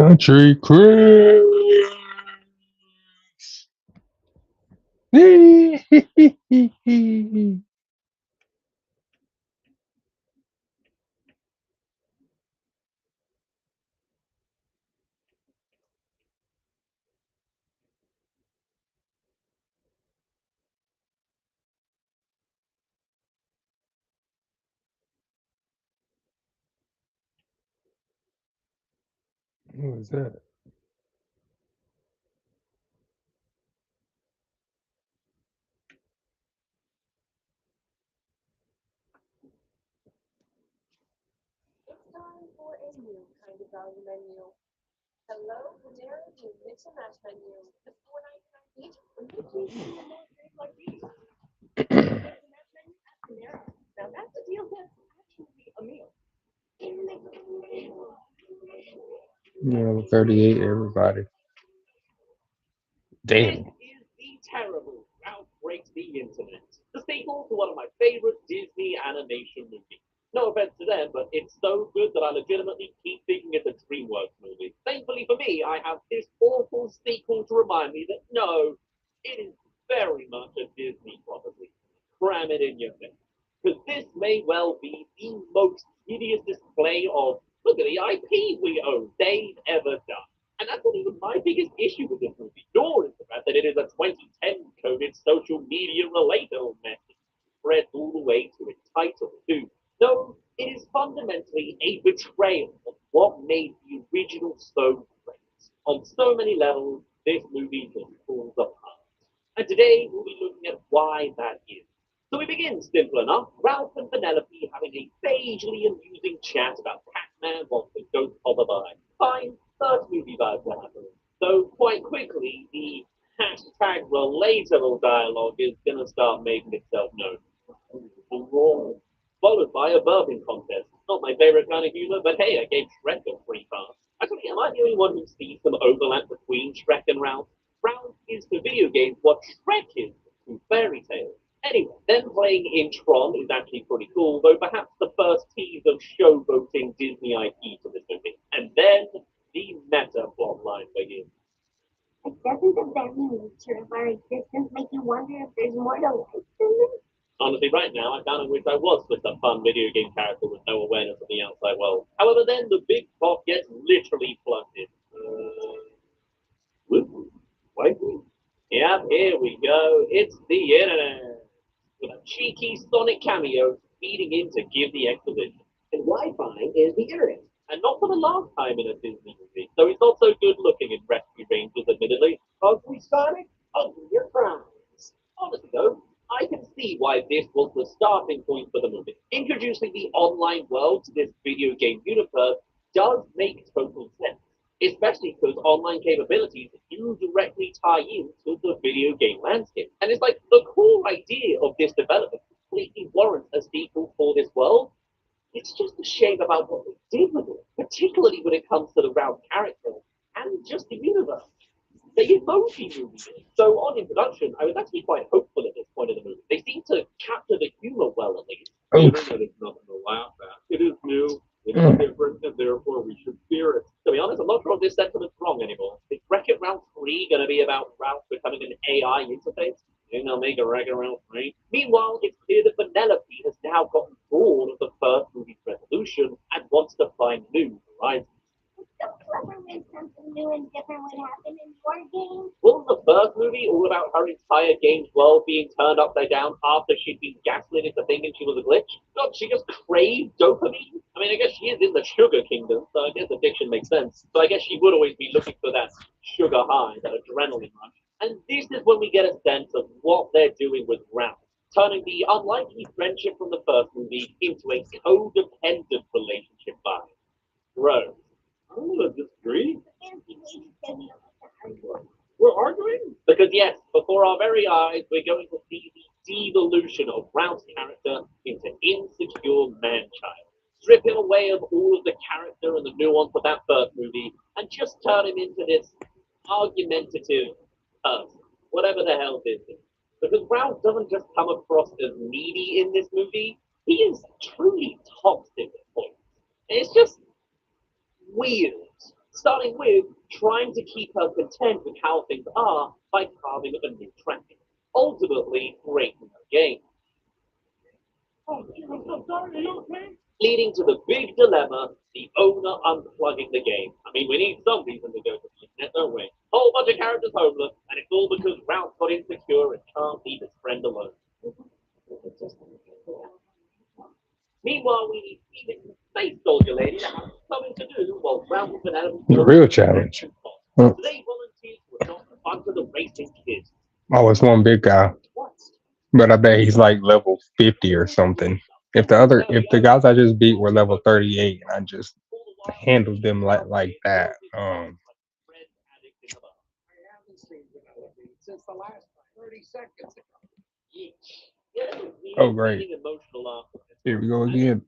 Country Chris. Who is that? Yeah, 38, everybody. This Damn. is the terrible Outbreaks the Internet, the sequel to one of my favorite Disney animation movies. No offense to them, but it's so good that I legitimately keep thinking it's a DreamWorks movie. Thankfully for me, I have this awful sequel to remind me that no, it is very much a Disney property. Cram it in your face. Because this may well be the most hideous display of look at the IP we own they've ever done. And that's not even my biggest issue with this movie, nor is the fact that it is a 2010 coded social media relational message spread all the way to its title, too. No, it is fundamentally a betrayal of what made the original so great. On so many levels, this movie just falls apart. And today we'll be looking at why that is. So we begin simple enough. Ralph and Penelope having a sagely amusing chat about Pac-Man whilst the ghost hover by. Fine, first movie vibes are happening. So quite quickly, the hashtag relatable dialogue is going to start making itself known. Followed by a burping contest. Not my favorite kind of humor, but hey, I gave Shrek a free pass. Actually, am I the only one who sees some overlap between Shrek and Ralph? Ralph is to video games what Shrek is to fairy tales. Anyway, then playing in Tron is actually pretty cool, though perhaps the first tease of showboating Disney IP to this movie. And then the meta plot line begins. Doesn't the very nature of our existence make you wonder if there's more to life than this? Honestly, right now, I kind of wish I was just a fun video game character with no awareness of the outside world. However, then the big plot gets literally flooded. Whoop, waifu. Yep, here we go. It's the internet. With a cheeky Sonic cameo feeding in to give the exposition. And Wi-Fi is the internet. And not for the last time in a Disney movie, though he's not so good looking in Rescue Rangers, admittedly. Ugly Sonic, uglier crimes. Honestly, though, I can see why this was the starting point for the movie. Introducing the online world to this video game universe does make total sense, especially because online capabilities do directly tie into the video game landscape. And it's like the core idea of this development completely warrants a sequel for this world. It's just a shame about what they did with it, particularly when it comes to the round character and just the universe. They emoji movie. So on introduction, I was actually quite hopeful at this point of the movie. They seem to capture the humor well at least. The Oof. internet is nothing to laugh at. It is new, it is Mm. different, and therefore we should fear it. To be honest, I'm not sure if this sentiment's wrong anymore. Is Wreck-It Ralph 3 going to be about Ralph becoming an AI interface? You think they'll make a Wreck-It Ralph 3? Meanwhile, it's clear that Penelope has now gotten bored of the first movie's resolution and wants to find new horizons. So clever when something new and different would happen in your game. Wasn't the first movie all about her entire game's world being turned upside down after she'd been gaslit into thinking she was a glitch? God, she just craved dopamine? I mean, I guess she is in the sugar kingdom, so I guess addiction makes sense. So I guess she would always be looking for that sugar high, that adrenaline rush. And this is when we get a sense of what they're doing with Ralph, turning the unlikely friendship from the first movie into a codependent relationship vibe. Bro, I'm gonna disagree. We're arguing? Because yes, before our very eyes, we're going to see the devolution of Ralph's character into insecure man-child. Strip him away of all of the character and the nuance of that first movie, and just turn him into this argumentative person, whatever the hell this is. Because Ralph doesn't just come across as needy in this movie; he is truly toxic at points. It's just weird. Starting with trying to keep her content with how things are by carving up a new track, ultimately breaking her game. Oh, I'm so sorry, are you okay? Leading to the big dilemma, the owner unplugging the game. I mean, we need some reason to go to the internet, don't we? Whole bunch of characters homeless, and it's all because Ralph got insecure and can't leave his friend alone. Meanwhile, we need Phoenix Space Soldier Lady to have something to do while Ralph and Penelope The go real to the challenge. convention spot. Huh. So they volunteered to adopt a bunch of the racing kids. Oh, it's one big guy, but I bet he's like level 50 or something. If the guys I just beat were level 38, and I just handled them like that, oh great, here we go again.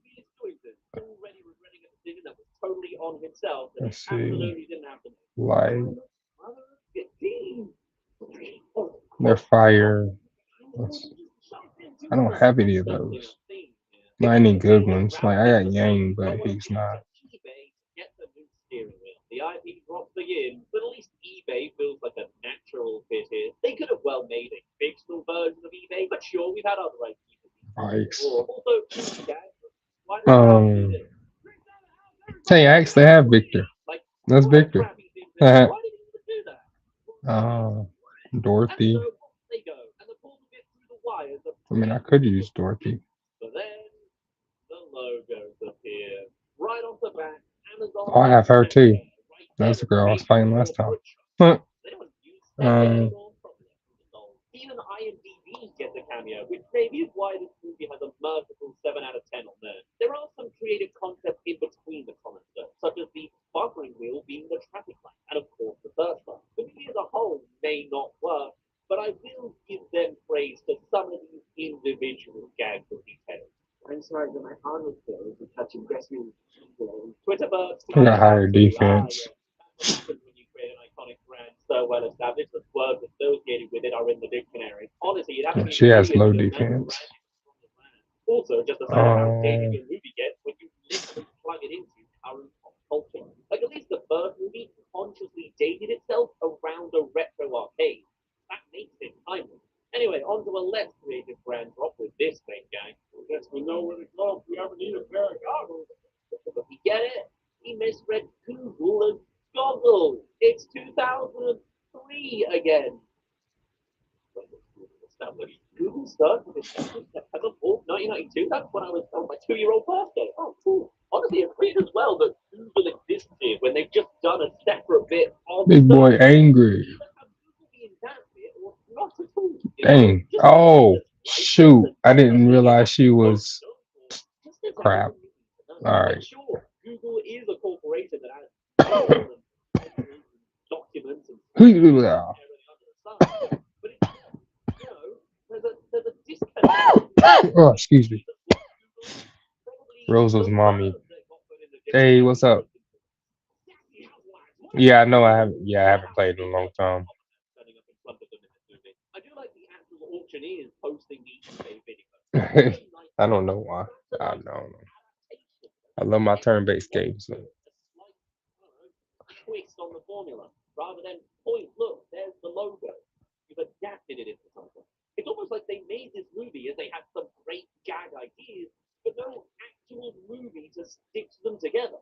Already regretting a decision that was totally on himself that he Let's see, absolutely didn't have to like make. they're fire. Let's- I don't have any of those. Not any good ones. Like I got Yang, but he's not. eBay gets a new steering wheel. The IP drops the yin, but at least eBay feels like a natural fit here. They could have well made a fictional version of eBay, but sure, we've had other IPs Bikes. before. Also, guys, why do Um, hey, I actually have Victor. like That's Victor. crappy things? Why did he even do that? uh, And Dorothy. so they go, and the pull bit through the wires. I mean, I could use Dorothy. But then the logos appear right off the bat. Amazon Oh, I have her too. right there That's the at the girl I was base fighting of last the time. bridge. Huh. They don't use that Um, anymore. Probably even IMDb gets a cameo, which maybe is why this movie has a merciful 7 out of 10 on there. There are some creative concepts in between the comments, though, such as the buffering wheel being the traffic light, and of course the searchlight. The movie as a whole may not work, but I will give them praise for some of these individual gags and details. I'm sorry, but my arm was closed and touching rescue. Twitterverse, I got higher yeah. defense. That's what happens when you create an iconic brand so well established that words associated with it are in the dictionary. Honestly, you'd have to be She has brilliant low to imagine defense. branding from the brand. Also, just a sign of how dated Um, your movie gets when you literally plug it into current pop culture. Like at least the first movie consciously dated itself around a retro arcade. That makes it timeless. Anyway, on to a less creative brand drop with this main gang. I guess we know where to go if we ever need a pair of goggles. But we get it. He misread Google as Goggle. It's 2003 again. Established. Google started established September 4th, 1992. That's when I was on my 2-year-old birthday. Oh, cool. Honestly, it's weird as well that Google existed when they've just done a separate bit on big boy search. angry. Either have Google be in that bit or not at all. Dang. Just Oh, the slightest shoot. and I not didn't something you realize have she to go was look for. Just as crap. everyone needs to know. All Like, right. sure, Google is a corporation that has files and folders and documents and spreadsheets and Oh, everything under the sun. But it's there's a disconnect. excuse me. Probably Rosa's the mommy. words that got put in the Hey, dictionary. what's up? Yeah, I know I haven't. Yeah, I haven't played in a long time. Turning up in front of them in this movie. I do like the actual auctioneers posting the eBay video. I don't know why. I don't know. I love my turn-based games. So. A slight twist on the formula rather than point. Look, there's the logo. You've adapted it into something. It's almost like they made this movie as they had some great gag ideas, but no actual movie to stitch them together.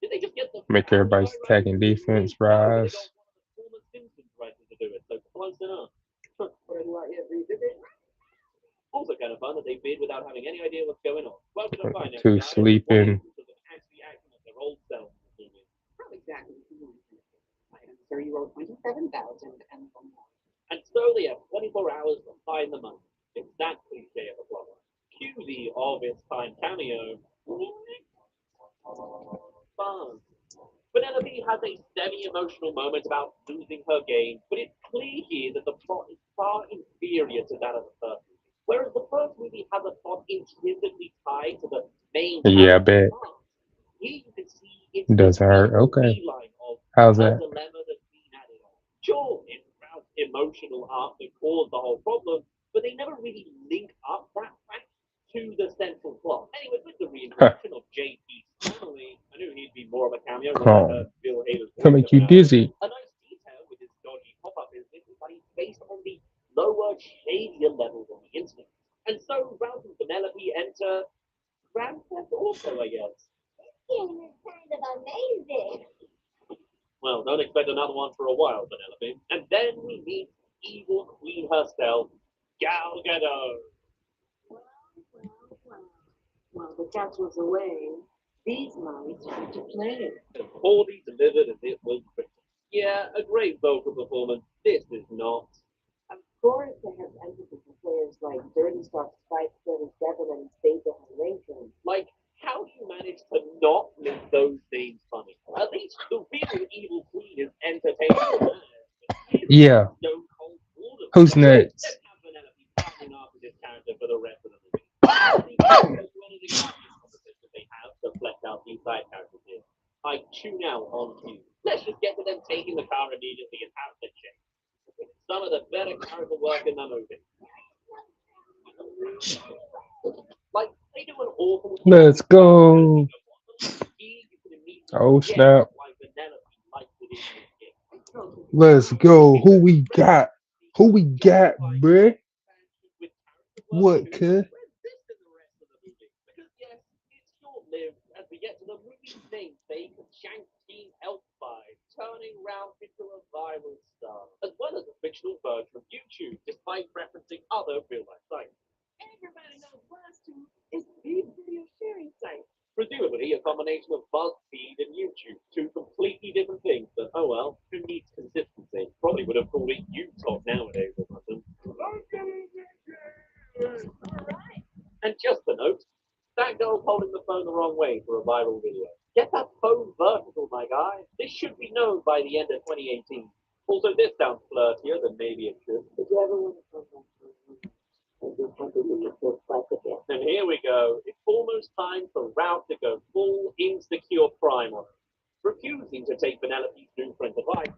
Did they just get the Make Family everybody's Guy writers attacking to do it? defense No, but they got rise. one of the former Simpsons writers to do it, so close enough. But also kind of fun that they bid without having any idea what's going on. Welcome to Finance Two Guy. What sleeping. instance of them actually acting like their old selves in the movie? And so they have 24 hours to find the money. It's that cliche of a plot. Cue the obvious time cameo. Fun. Penelope has a semi-emotional moment about losing her game, but it's clear here that the plot is far inferior to that of the first movie. Whereas the first movie has a plot intrinsically tied to the main Yeah, I character's bet. past. Here you can see it's Doesn't just hurt. another Okay. beeline of How's a that? dilemma that's been added on. Sure, it's about emotional arc that caused the whole problem, but they never really link up that fact to the central plot. Anyway, with the Huh. reintroduction of J.P. Stanley, I knew he'd be more of a cameo when I Oh, heard Bill Hader's voice. to make you dizzy. A nice detail with his dodgy pop-up business is that he's based on the lower, shadier levels on the internet. And so Ralph and Penelope enter Grand Theft Auto, I guess. Game is kind of amazing. Well, don't expect another one for a while, Penelope. And then we meet evil queen herself, Gal Gadot. Well, well, well. While the cat was away, these mice had to play. And poorly delivered as it was written. Yeah, a great vocal performance. This is not. Of course, they have empathy for players like Dirty Socks 577 and Abraham Lincoln. Like, how do you manage to not make those scenes funny? At least the real evil queen is entertaining. Yeah. Stone Cold Water. Who's next? Let's have Penelope fighting after this character for the rest of the movie. That's one of the conversations they have to flesh out these side characters here. I tune out on cue. Let's just get to them taking the car immediately and have the check. It's some of the better character work in the movie. Like, they do an awful job. Let's go. Oh snap. Let's go. Who we got? Who we got, bruh? What, cuz? Because yes, it's short-lived as we get to the movie's namesake of Shang-Chi's Health by turning Ralph into a viral star, as well as a fictional version of YouTube, despite referencing other real-life sites. Everybody knows BuzzTube is the video sharing site. Presumably a combination of BuzzFeed and YouTube, two completely different things, but oh well, who needs consistency? Probably would have called it YouTube nowadays or something. And just a note, that girl's holding the phone the wrong way for a viral video. Get that phone vertical, my guy. This should be known by the end of 2018. Also, this sounds flirtier than maybe it should. Did you ever want to come back to me? I just want to look at your life again. And here we go. It's almost time for Ralph to go full insecure prime on her. Refusing to take Penelope's new friend's advice,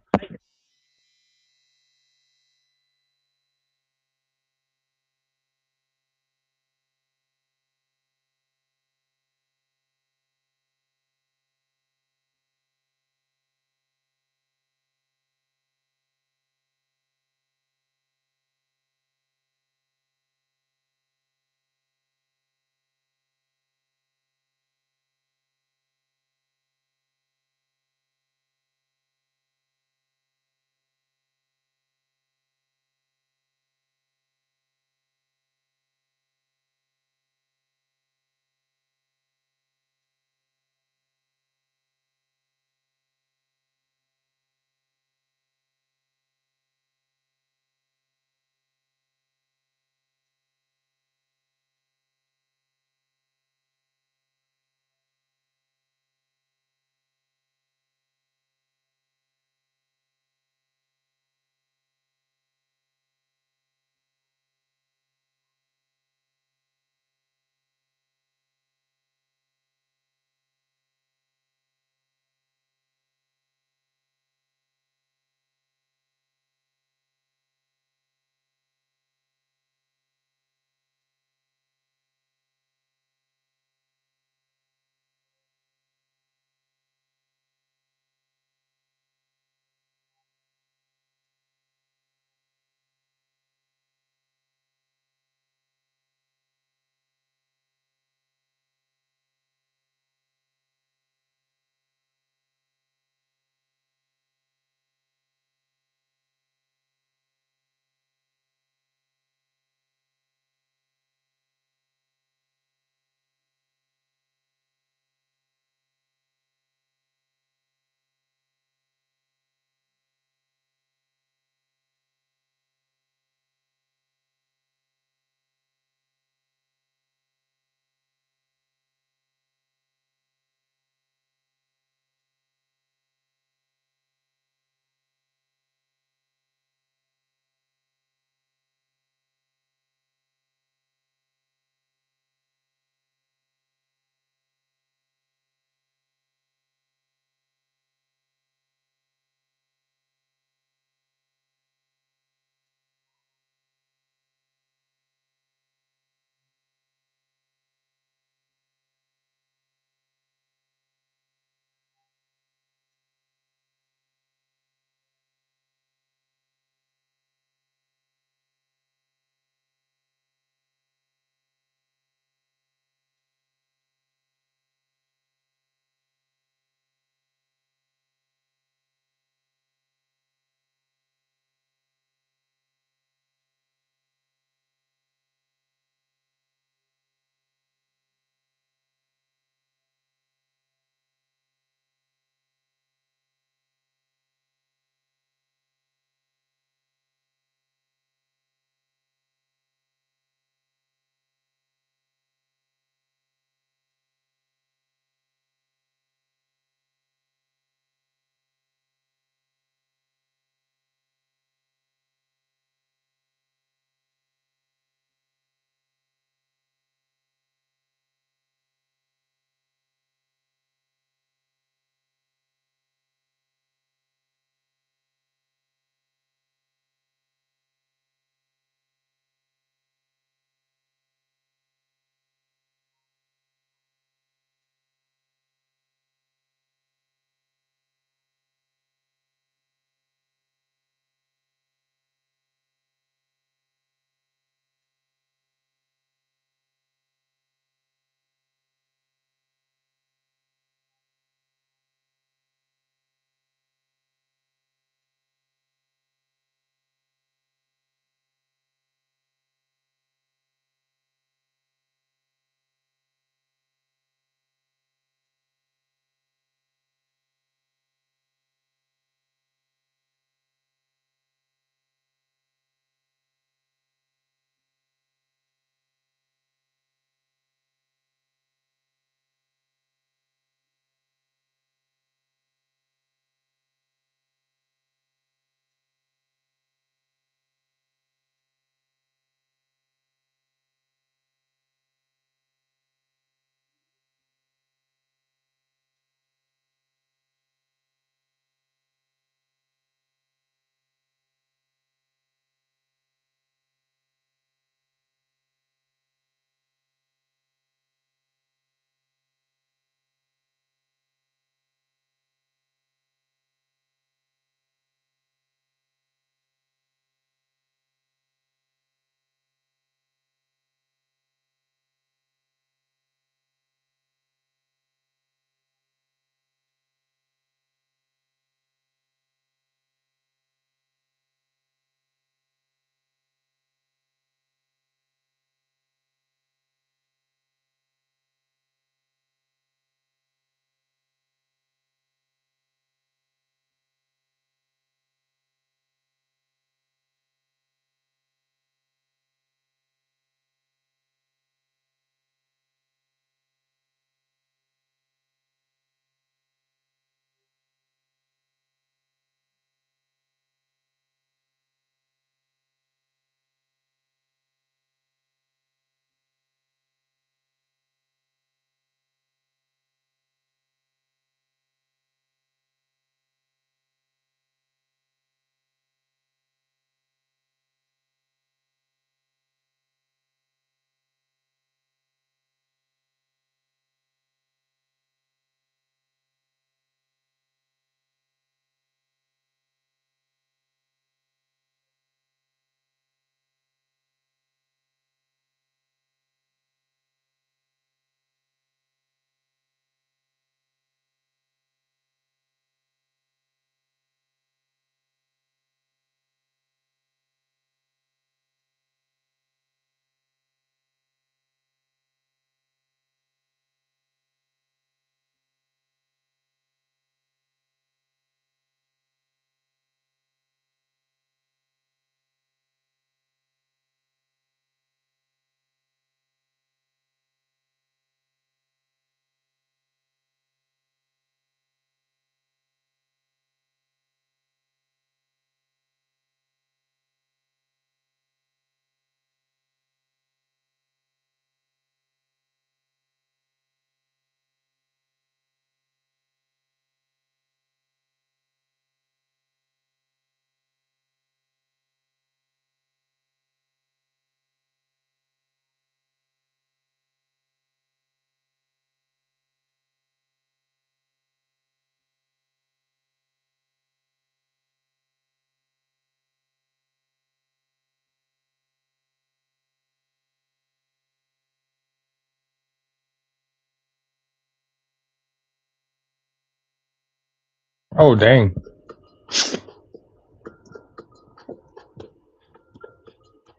Oh dang.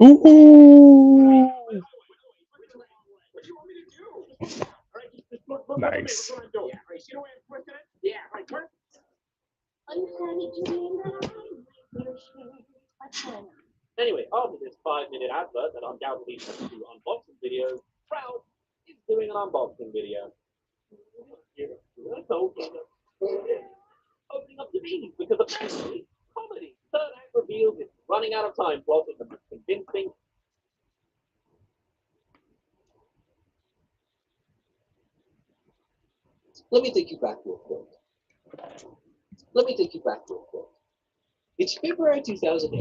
Ooh. Nice. Anyway, after this 5-minute advert that undoubtedly leads to unboxing videos, Proud is doing an unboxing video. Opening up to me because apparently comedy third act reveals it's running out of time plotting the most convincing. Let me take you back real quick. Let me take you back real quick. It's February 2008,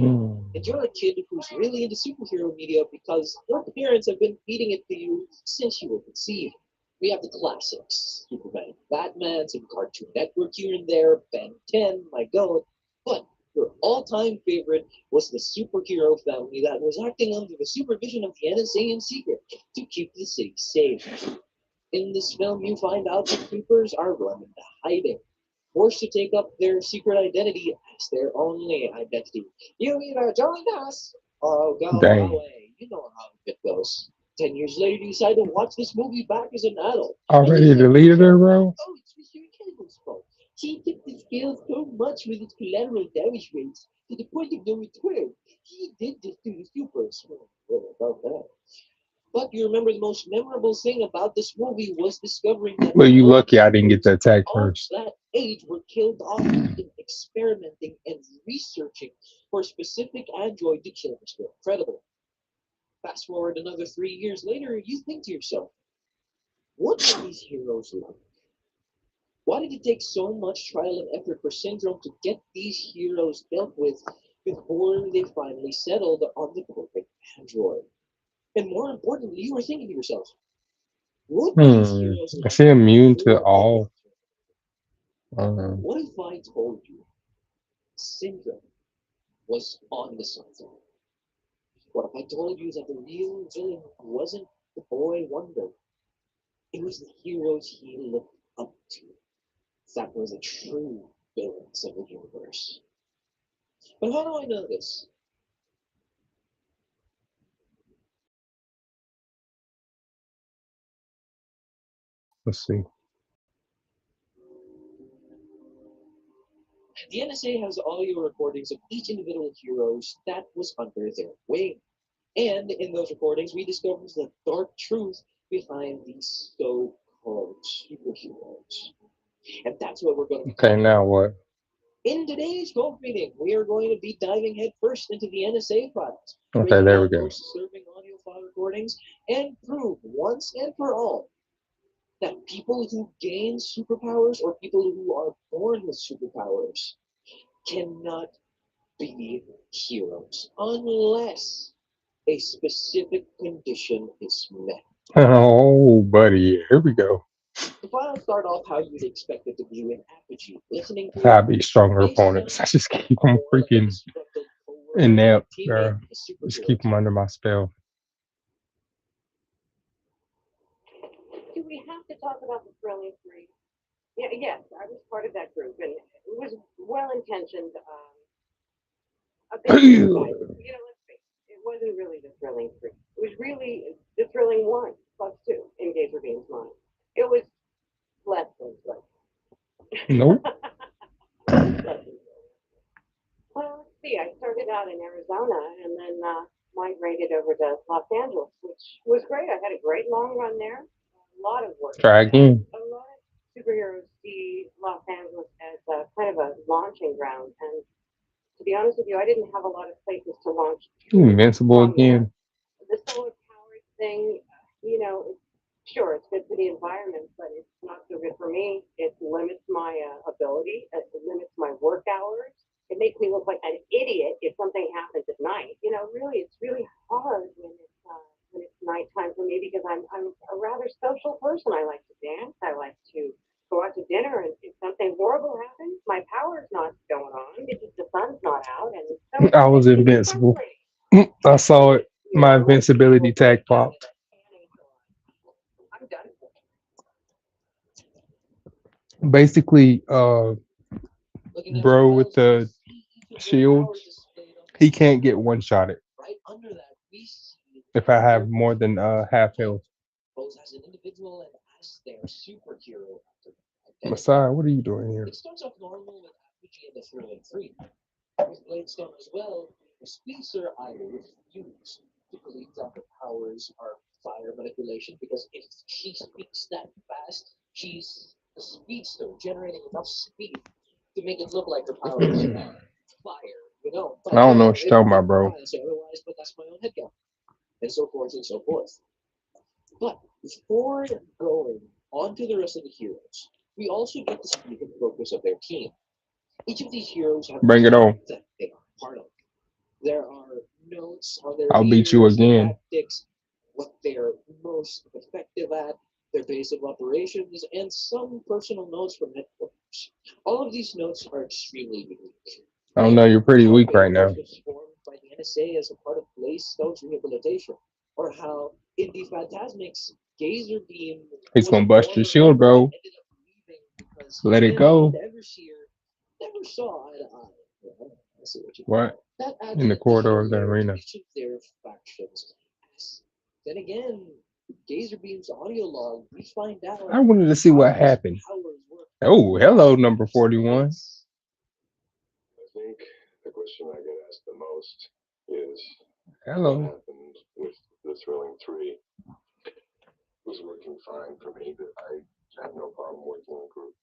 and you're a kid who's really into superhero media because your parents have been feeding it to you since you were conceived. We have the classics, Superman, Batman, some Cartoon Network here and there, Ben 10, my God. But your all-time favorite was the superhero family that was acting under the supervision of the NSA in secret to keep the city safe. In this film, you find out the troopers are run into hiding, forced to take up their secret identity as their only identity. You either join us or go Dang. away. You know how it goes. 10 years later, you decide to watch this movie back as an adult. Already deleted her, bro? Oh, it's Mr. Incredible's fault. He tipped the scales so much with his collateral damage rates to the point of no return. He did this to the supers. Well, about that. But you remember the most memorable thing about this movie was discovering that Well, you lucky I didn't get the attack of first. that age were killed off in experimenting and researching for a specific android to kill Mr. Incredible. Fast forward another 3 years later, you think to yourself, what were these heroes like? Why did it take so much trial and effort for Syndrome to get these heroes dealt with before they finally settled on the perfect android? And more importantly, you were thinking to yourself, would these heroes Is like he immune to before they all? what if I told you Syndrome was on the something? What if I told you that the real villain wasn't the boy wonder? It was the heroes he looked up to. That was a true villains of the universe. But how do I know this? Let's see. The NSA has audio recordings of each individual heroes that was under their wing. And in those recordings, we discover the dark truth behind these so-called superheroes. And that's what we're going to Okay, now what? in today's talk meeting, we are going to be diving headfirst into the NSA files, Okay, breaking there we down go. those disturbing audio file recordings, and prove once and for all that people who gain superpowers or people who are born with superpowers cannot be heroes unless a specific condition is met. Oh, buddy, here we go. The files start off how you'd expect it to be in Apogee, listening to I'll it, be stronger they opponents. I sound just keep them more like a freaking disgruntled coworker, inept, teammate, bro. and a Just superhero keep them team. under my spell. Do we have to talk about the thrilling three? Yeah, yes, I was part of that group, and it was well intentioned. A bit misguided. Let's face it, it wasn't really the thrilling three. It was really the thrilling one plus two in Gazer Bean's mind. It was less than thrilling. Nope. Well, let's see. I started out in Arizona and then migrated over to Los Angeles, which was great. I had a great long run there. A lot of work. Try again. A lot of superheroes see Los Angeles as a kind of a launching ground, and to be honest with you, I didn't have a lot of places to launch Invincible from there. again. The solar powered thing, sure, it's good for the environment, but it's not so good for me. It limits my ability. It limits my work hours. It makes me look like an idiot if something happens at night. Really, it's really hard when it's nighttime for me because I'm a rather social person. I like to dance. I like to go out to dinner, and if something horrible happens, my power's not going on because the sun's not out, and so I was it can be invincible. frustrating. I saw it. My Like invincibility people tag break out popped. of I'm done. Basically, Looking at your bro with files, we the see each of your powers shields, displayed on the he screen. can't get one shotted Right under that, we see if I their have more personal than identity, half health. both as an individual and as their superhero identity. Messiah, what are you doing here? It starts off normal with RPG and the Thrilling 3. With Bladestone as well, the speedster either refuse to believe that her powers are fire manipulation because if she speaks that fast, she's a speedster generating enough speed to make it look like her powers are fire. I But don't know what they you're don't talking give about, me a bro. chance otherwise, but that's my own headcanon. And so forth and so forth. But before going on to the rest of the heroes, we also get to see the focus of their team. Each of these heroes have a Bring it team on. that they are part of. There are notes on their I'll beat you leaders, again. tactics, what they're most effective at, their base of operations, and some personal notes from headquarters. All of these notes are extremely unique. I don't know. Like You're pretty how weak right now. Bayforce was formed by the NSA as a part of Bladestone's rehabilitation, or how in the Phantasmic's Gazer Beam He's was a gonna bust your former shield, member that bro. ended up leaving because Let it him and go. Everseer never saw eye to eye. Yeah, I see what you did. What? That In the added corridor additional of the layer to arena. each of their factions. As, then again, Gazer Beam's audio log, we find out I wanted to see how what his happened. powers work. Oh, hello, number 41. I think the question I get asked the most is what Hello. happened with the Thrilling 3. It was working fine for me. That I had no problem working in groups.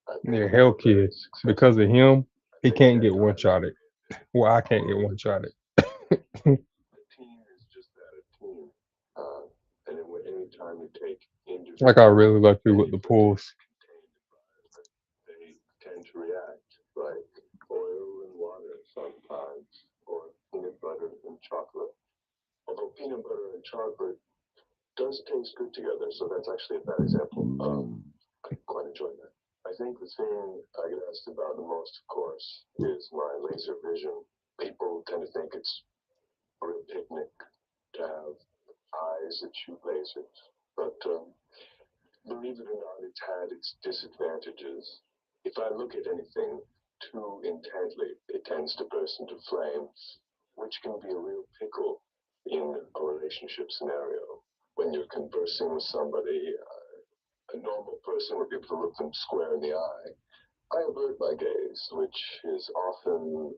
I think Yeah, we hell were very kid. Because successful. of him, I he think can't at get one times shotted. Well, I can't get one shotted. a team is just that, a team. And then any time you take I got individuals really lucky with ready the for them in pulls. a contained environment, they tend to react like oil and water sometimes, or peanut butter and chocolate. Although peanut butter and chocolate does taste good together, so that's actually a bad example. I quite enjoy that. I think the thing I get asked about the most, of course, is my laser vision. People tend to think it's a real picnic to have eyes that shoot lasers, but believe it or not, it's had its disadvantages. If I look at anything too intently, it tends to burst into flames, which can be a real pickle in a relationship scenario. When you're conversing with somebody, a normal person would be able to look them square in the eye. I avert my gaze, which is often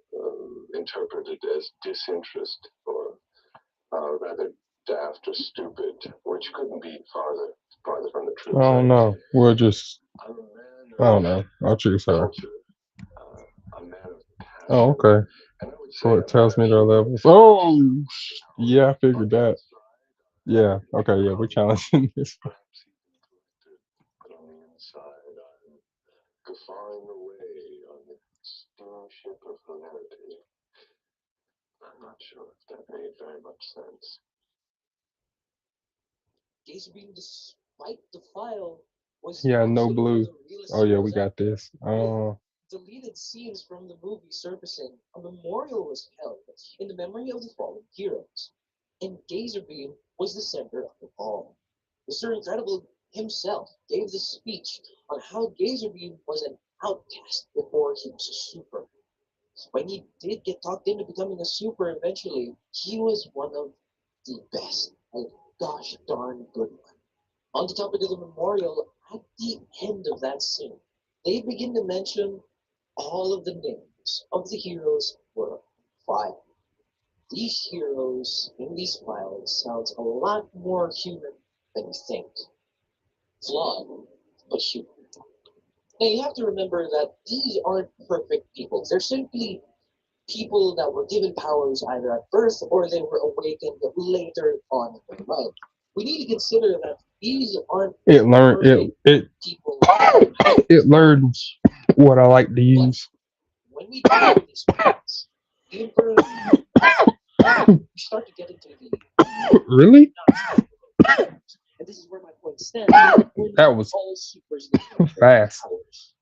interpreted as disinterest or rather daft or stupid, which couldn't be farther from the I truth. don't know. We'll just, I'm a man I don't of know. I'll choose her. culture, a man of passion, Oh, okay. and I would So say it I'm tells me their actually levels. Oh, yeah, I on figured the that. outside. Yeah. Okay. Yeah, we're challenging this. Perhaps even collected, but on the inside, I'm guffawing away on the steamship of humanity. I'm not sure if that made very much sense. Gazer Beam, despite the file, was Yeah, no actually one of blue. the realest Oh, yeah, heroes we out got there. this. With deleted scenes from the movie surfacing, a memorial was held in the memory of the fallen heroes. And Gazer Beam was the center of it all. Mr. Incredible himself gave the speech on how Gazer Beam was an outcast before he was a super. When he did get talked into becoming a super eventually, he was one of the best. A gosh darn good one. On the topic of the memorial, at the end of that scene, they begin to mention all of the names of the heroes were filed. These heroes in these files sounds a lot more human than you think. Flawed, but human. Now you have to remember that these aren't perfect people. They're simply people that were given powers either at birth or they were awakened later on in their life. We need to consider that these aren't It learned perfect it people. it learned what I like to But use. when we dig into these files, the Emperor, we start to get into the Really? and this is where my point stands. We're That not was all supers looking for fast. powers.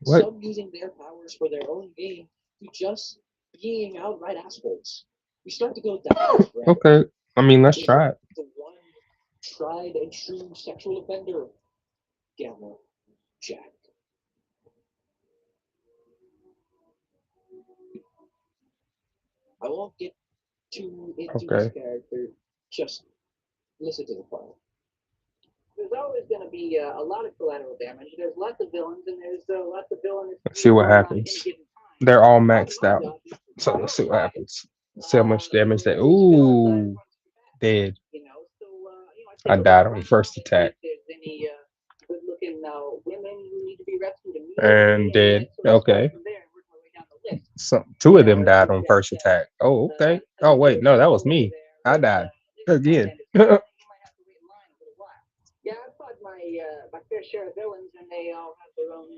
What? Some using their powers for their own gain to just being outright assholes. We start to go down this rabbit. Okay. I mean, let's Is try it. the one tried and true sexual offender, Gamma Jack. I won't get too into his Okay. character. Just listen to the part. There's always going to be a lot of collateral damage. There's lots of villains, and there's lots of villainous Let's see what going on at any happens. given time. They're all Part of maxed my out. job is to So let's see what prioritize happens. See how much damage they. which villains Ooh, dead. So I I take a died look on the around, first see attack. if there's any good-looking women who need to be rescued And immediately, dead. and sort of start Okay. from there and work my way down the list. So two of them We've died on got first attack. Oh, okay. some Oh of wait, your no, that people was over me. there I with died different again. content. You might have to wait in line a little while. Yeah, I've fought my fair share of villains, and they all have their own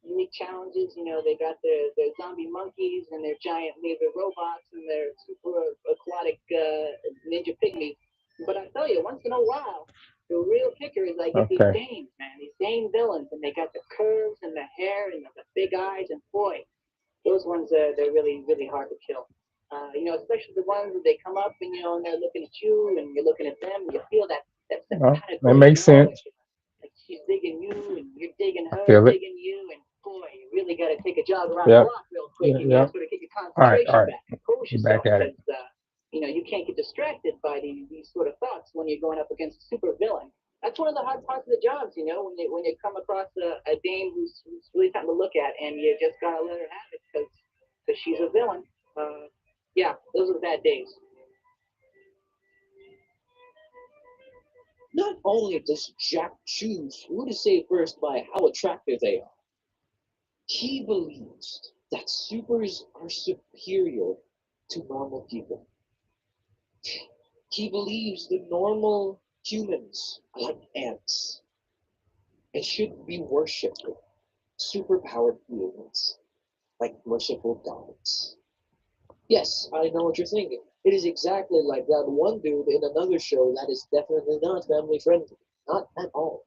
unique challenges. They got their zombie monkeys and their giant laser robots and their super aquatic ninja pygmies. But I tell you, once in a while, the real kicker is I get these Okay. Danes, man, these Dane villains, and they got the curves and the hair and the big eyes, and boy, those ones they're really really hard to kill. Especially the ones that they come up and they're looking at you and you're looking at them, and you feel that Well, sympathetic that makes sense. like she's digging you and you're digging I her, feel it. digging you, and boy, you really got to take a jog around the Yep. block real quick. You Yep. got to sort of get your All right. concentration All right. back, compose We're yourself, back at it. because you can't get distracted by these sort of thoughts when you're going up against a super villain. That's one of the hard parts of the jobs, when you come across a dame who's really something to look at, and you just gotta let her have it because she's a villain. Yeah, those are the bad days. Not only does Jack choose who to save first by how attractive they are, he believes that supers are superior to normal people. He believes the normal humans are like ants and should be worshipped with superpowered beings like merciful gods. Yes, I know what you're thinking. It is exactly like that one dude in another show that is definitely not family friendly. Not at all.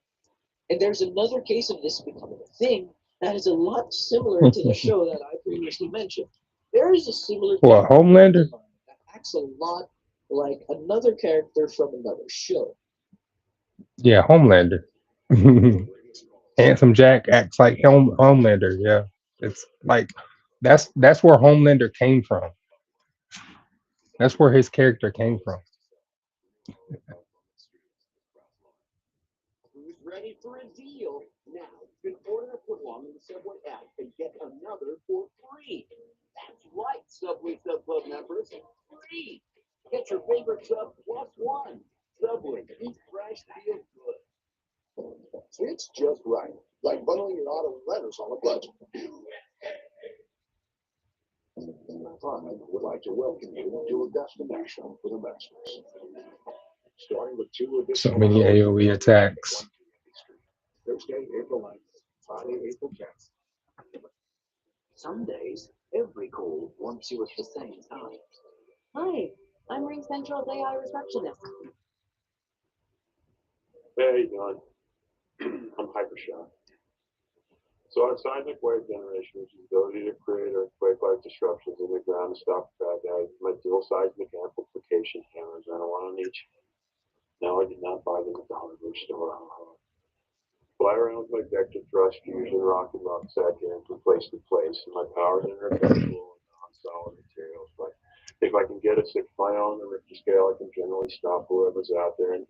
And there's another case of this becoming a thing that is a lot similar to the show that I previously mentioned. There is a similar Well, character Homelander. that acts a lot like another character from another show. Yeah, Homelander. Handsome Jack acts like Homelander. Yeah, it's like that's where Homelander came from. That's where his character came from. Who's ready for a deal? Now, you can order a footlong in the Subway app and get another for free. That's right, Subway Sub Club members. Free! Get your favorite sub plus one. Subway, eat fresh, feel good. It's just right. Like bundling your auto and letters on a budget. I would like to welcome you to a destination for the Masters. Starting with two So additional many hours AOE attacks. Thursday, April 9th, Friday, April 10th. Some days, every call wants you at the same time. Hi, I'm Ring Central's AI receptionist. Hey, Don. I'm Hypershock. So our seismic wave generation, which is the ability to create earthquake-like disruptions in the ground to stop bad guys, my dual seismic amplification cameras, and one on each. No, I did not buy them at the hardware store. Fly around with my vector thrust fusion rocket rucksack and from place to place, and my powers are perpetual and non-solid materials. But if I can get a 6 mile on the Richter scale, I can generally stop whoever's out there. And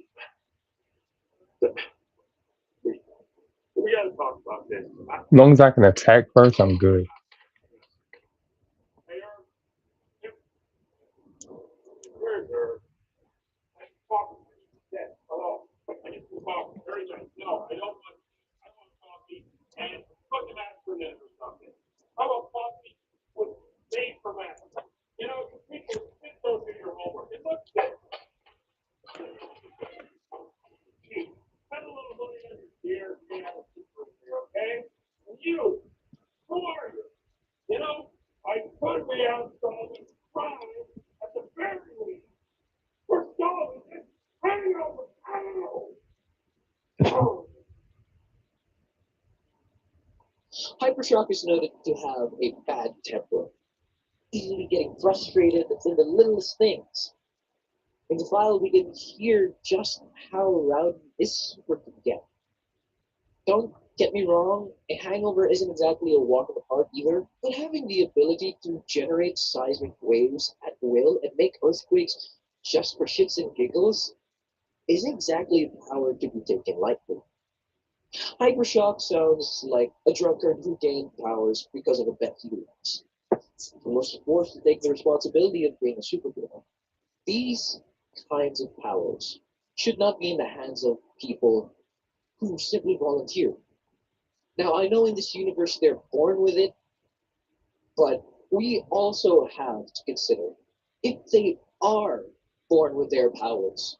we got to talk about this. As long as I can attack first, I'm good. Where's her? Hello. No, I don't want coffee and fucking acronym or something. How about coffee with made for math? People don't do your homework. It looks good. Spend a little money on your beer, okay? And you, who are you? I could be outside and cry at the very least. We're stalling it. Hang over. Oh. Hypershock is noted to have a bad temper, easily getting frustrated in the littlest things. In the file, we can hear just how rowdy this super can get. Don't Get me wrong, a hangover isn't exactly a walk in the park either, but having the ability to generate seismic waves at will and make earthquakes just for shits and giggles isn't exactly a power to be taken lightly. Hypershock sounds like a drunkard who gained powers because of a bet he lost and was forced to take the responsibility of being a superhero. These kinds of powers should not be in the hands of people who simply volunteer. Now, I know in this universe they're born with it, but we also have to consider if they are born with their powers,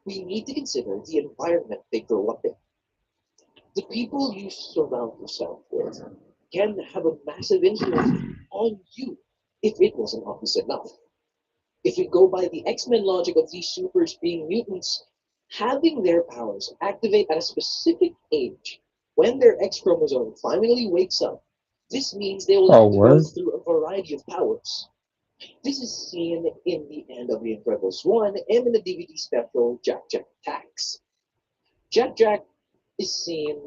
we need to consider the environment they grow up in. The people you surround yourself with can have a massive influence on you if it wasn't obvious enough. If we go by the X Men logic of these supers being mutants, having their powers activate at a specific age when their X chromosome finally wakes up, this means they will Oh, have to go word. through a variety of powers. This is seen in the end of The Incredibles 1 and in the DVD special Jack Jack Attacks. Jack Jack is seen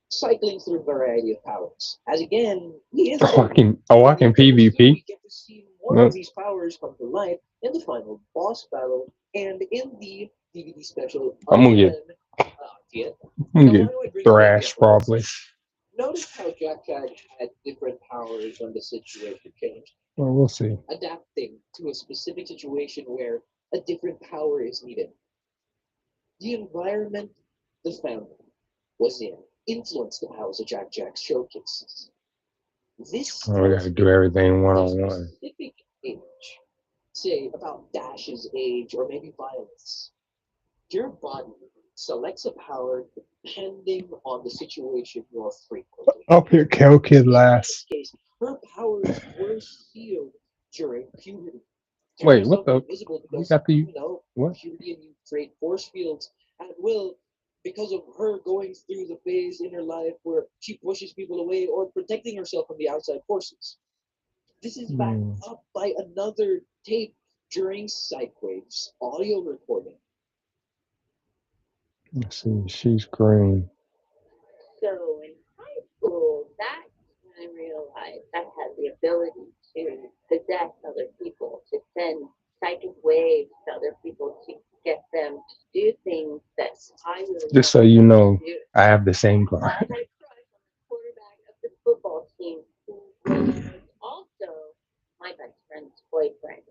cycling through a variety of powers. As again, he is Tony. In the Walking Incredibles 2, we PvP. get to see more No. of these powers come to life in the final boss battle and in the DVD special I'm gonna get again. Yet. I'm Now, gonna why get do I bring it up yet? thrashed Well, probably. notice how Jack Jack had different powers when the situation changed, Well, we'll see. adapting to a specific situation where a different power is needed. The environment the family was in influenced the powers of Jack Jack showcases. This Oh, we tells gotta me do everything one a on one. specific age, say about Dash's age or maybe Violet's, your body selects a power depending on the situation you're frequently Up here, Kel Kid in. In this last. case, her powers were sealed during puberty. Turn Wait, what yourself the? invisible You because, got the what? puberty and you create force fields at will because of her going through the phase in her life where she pushes people away or protecting herself from the outside forces. This is backed Hmm, up by another tape during Psychwave's audio recording. let's see. She's green. So in high school, that's when I realized I had the ability to possess other people, to send psychic waves to other people to get them to do things that I really Just so wanted you them to know, do. I have the same I card. had a crush on the quarterback of the football team who was also my best friend's boyfriend.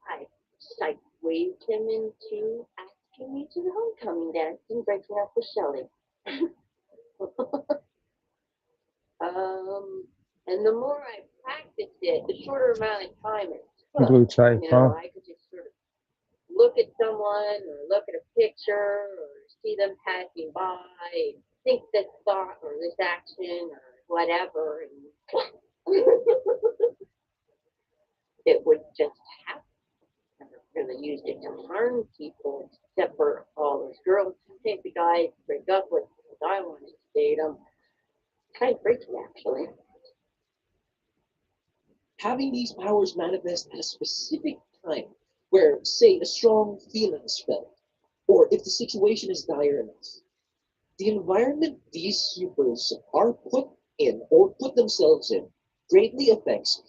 I psych waved him into asking me to the homecoming dance and breaking up with Shelley. And the more I practiced it, the shorter amount of time it took. Blue type, huh? I could just sort of look at someone or look at a picture or see them passing by and think this thought or this action or whatever, and it would just happen. I never really used it to harm people, except for all those girls who take the guys to break up with because I wanted to date them. Kind of freaky, actually. Having these powers manifest at a specific time where, say, a strong feeling is felt, or if the situation is dire enough. The environment these supers are put in or put themselves in greatly affects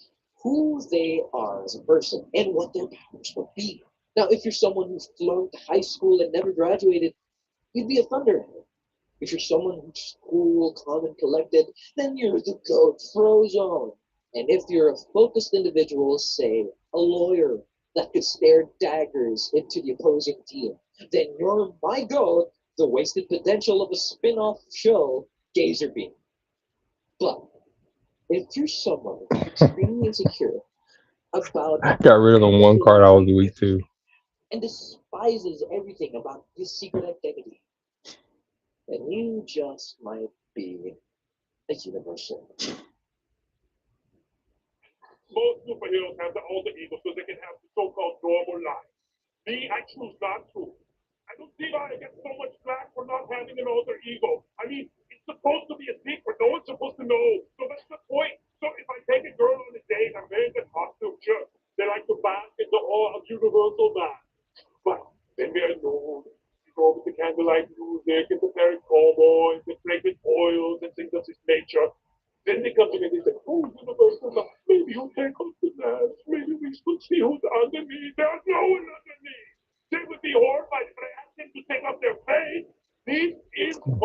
who they are as a person and what their powers will be. Now, if you're someone who flunked high school and never graduated, you'd be a thunderhead. If you're someone who's cool, calm, and collected, then you're the goat Frozone. And if you're a focused individual, say a lawyer that could stare daggers into the opposing team, then you're my goat, the wasted potential of a spin-off show, Gazer Beam. But if you're someone who's extremely insecure about I got rid of the their one card I was ability weak to. and despises everything about his secret identity, then you just might be a universal. Most superheroes have the alter ego so they can have the so-called normal life. Me, I choose not to. I don't see why I get so much flack for not having an alter ego. I mean, it's supposed to be a secret. No one's supposed to know. So that's the point. So if I take a girl on a date, I'm wearing the costume, sure. They like to bask in the awe of universal man. But then we're alone. We go with the candlelight music and the Paris cowboys, the fragrant oils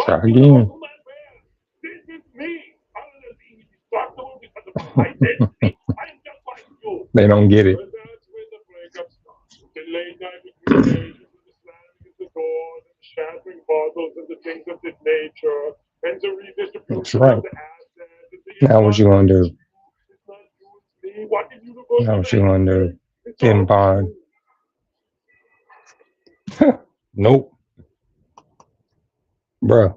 Try again. This is me. Utterly indestructible because of my identity. I am just like you. They don't get it. But that's when the breakup starts. The late night recommendations and the slamming of the doors and the shattering bottles and the things of this nature and the That's redistribution right. of the assets and the Now what you gonna do? It's not you, it's me. What did universe Now what ever you gonna do? say? It's all Bond. you. Nope, bro.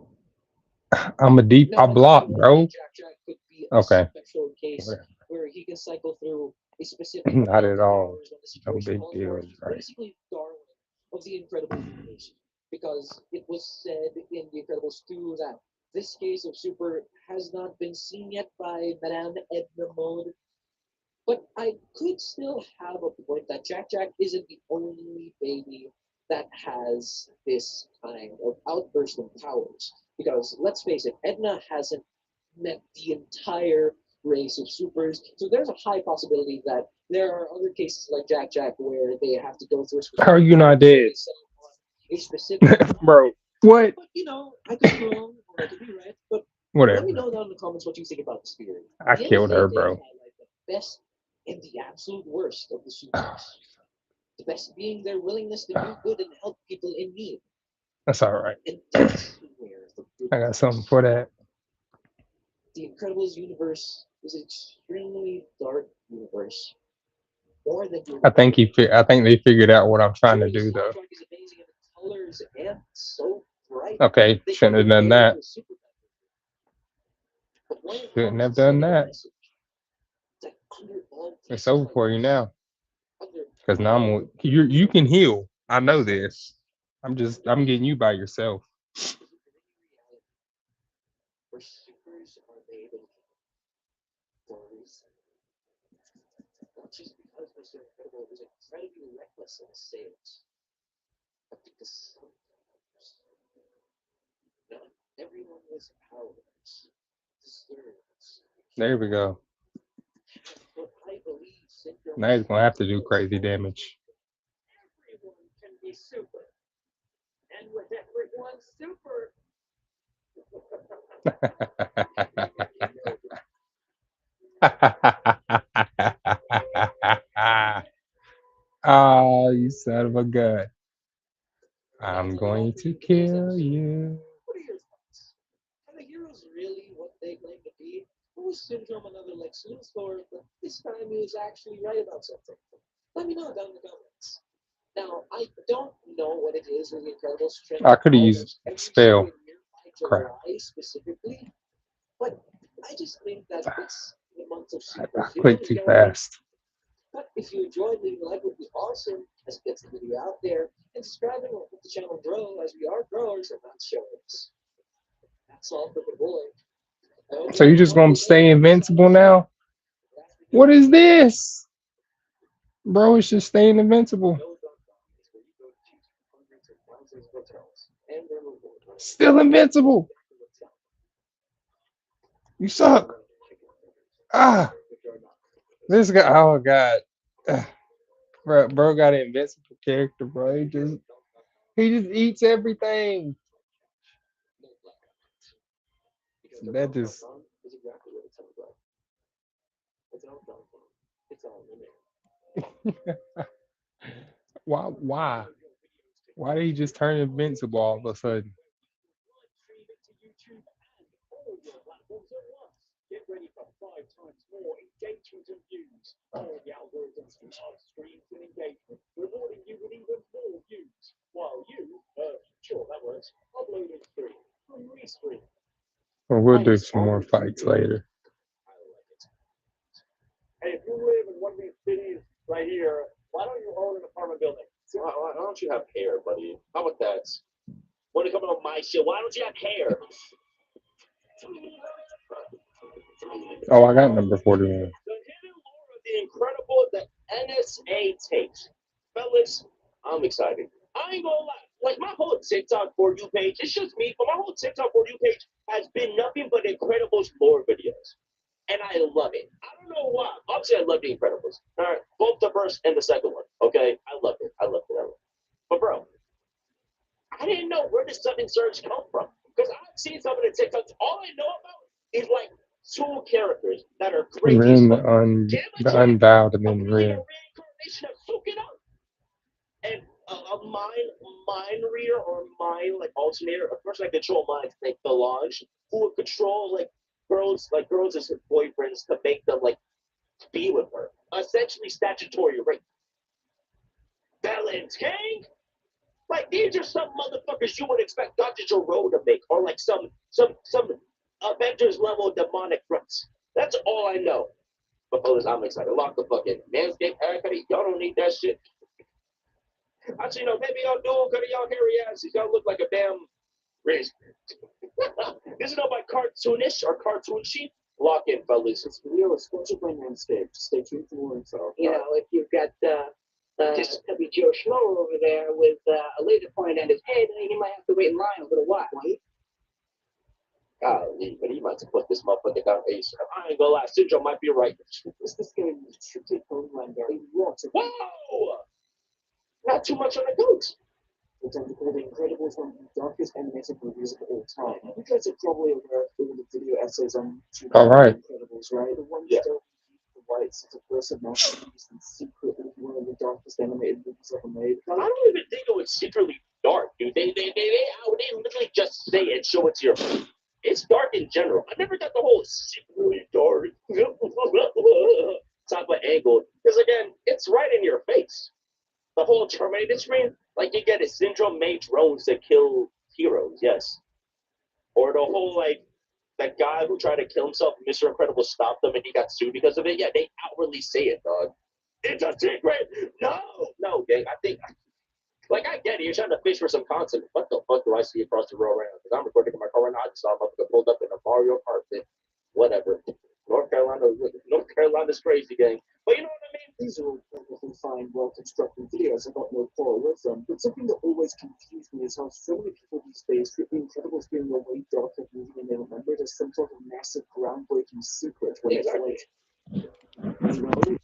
I'm a deep. I block, bro. Jack could be Okay. special case Whatever. where he can cycle through a specific Not at amount of all. hours when the No situation big calls deal. for it. He's Right. basically Darwin of the Incredible universe, because it was said in The Incredibles 2 that this case of Super has not been seen yet by Madame Edna Mode. But I could still have a point that Jack isn't the only baby that has this kind of outburst of powers. Because let's face it, Edna hasn't met the entire race of supers. So there's a high possibility that there are other cases like Jack where they have to go through a specific How are you not dead, a specific bro? What? but I could be wrong or I could be right. But Whatever. let me know down in the comments what you think about this theory. I The killed her, NSA bro. highlight the best and the absolute worst of the supers. The best being their willingness to do good and help people in need. That's all right. And that's where the good I got comes. something for that. The Incredibles universe is an extremely dark universe. More than you I think I think they figured out what I'm trying to The do, though. soundtrack is amazing and the colors and so bright. Okay, They shouldn't have done convey that. the super- But when it Shouldn't comes have to done sending a that. message, that under all It's these over for you now. under Cause now you can heal. I know this. I'm getting you by yourself. where supers are made of for a reason. Not just because Mr. Incredible was incredibly reckless in his sales, but because sometimes not everyone with powers deserves. There we go. But I believe Syndrome Now he's gonna have to do crazy damage. Everyone can be super. And with everyone super. Ah, you son of a gun. I'm going to kill you. What are your thoughts? Are the heroes really what they claim to be? Or was Syndrome another Lex Luthor, but this time he was actually right about something? Let me know down in the comments. Now, I don't know what it is with the Incredibles trend. I could have used spell. Crap. July specifically, but I just think that it's the month of I super. clicked too fast. But if you enjoyed, leaving a like would be awesome, as it gets the video out there, and subscribing will help the channel grow, as we are growers and not showers. That's all for the boy. So you just gonna stay invincible now? What is this? Bro, it's just staying invincible. Still invincible. You suck. Ah. This guy, oh god. Bro got an invincible character, bro. He just eats everything. That just why? Why did he just turn invincible all of a sudden? Get ready for 5 times more engagement and views. All the algorithms can up streams and engagement, rewarding you with even more views. While you, sure, that works, upload and stream, and restream. Well, we'll do some more fights later. Hey, if you live in one of these cities right here, why don't you own an apartment building? Why don't you have hair, buddy? How about that? Want to come on my show? Why don't you have hair? Oh, I got number 41. The hidden lore of the incredible the NSA tapes. Fellas, I'm excited. I ain't gonna lie. Like, my whole TikTok For You page, it's just me, but my whole TikTok For You page has been nothing but Incredibles lore videos. And I love it. I don't know why. Obviously, I love the Incredibles. All right, both the first and the second one. Okay, I loved it. I loved it. But bro, I didn't know where the sudden surge come from. Because I've seen some of the TikToks. All I know about is like two characters that are And crazy as then fuck. the Gamma unbowed and then apparently a real. reincarnation of Sukino, and a mind reader or mind like alternator, a person that control minds like Belange, who would control girls as her boyfriends to make them like be with her. Essentially statutory rape. Valentine? Like these are some motherfuckers you would expect Dr. Jerome to make, or like some Avengers level demonic threats. That's all I know. But fellas, I'm excited. Lock the fuck in. Manscaped haircut, y'all don't need that shit. Actually, no, maybe y'all do, because y'all hairy asses. Y'all look like a damn race. This is not by cartoonish or cartoonshy. Lock in, fellas. This video is sponsored by Manscaped. Stay tuned for more info. You know, if you've got just Tubby Joe Schmo over there with a laser point at his head, then he might have to wait in line a little while. Right? Golly, but he might have put this motherfucker down ace. I ain't gonna lie, Syndrome might be right. This game should take Homelander a lot of Whoa! Not too much on the goats. It's time to call The Incredibles one of the darkest animated movies of all time. You guys are probably aware of all the video essays on YouTube All right. The Incredibles, right? The ones Yeah. that the rights to first masterpiece and secretly one of the darkest animated movies ever made. I don't even think it was secretly dark, dude. They literally just say it, show it to your face. It's dark in general. I never got the whole secretly dark type of angle. Because again, it's right in your face. The whole Terminator screen, like you get a Syndrome made drones that kill heroes, yes. Or the whole like that guy who tried to kill himself, Mr. Incredible stopped them and he got sued because of it. Yeah, they outwardly say it, dog. It's a secret. No, gang. I think like I get it. You're trying to fish for some content. What the fuck do I see across the road right now? Because I'm recording in my car right now. I just saw a pulled up in a Mario Kart thing. Whatever. North Carolina's crazy, gang. But you know what I mean? These are all perfectly fine, well-constructed videos. I've got no quarrel with them. But something that always confused me is how so many people these days treat The Incredibles being a way darker movie than they remember it as some sort of massive, groundbreaking secret. When it's like, well,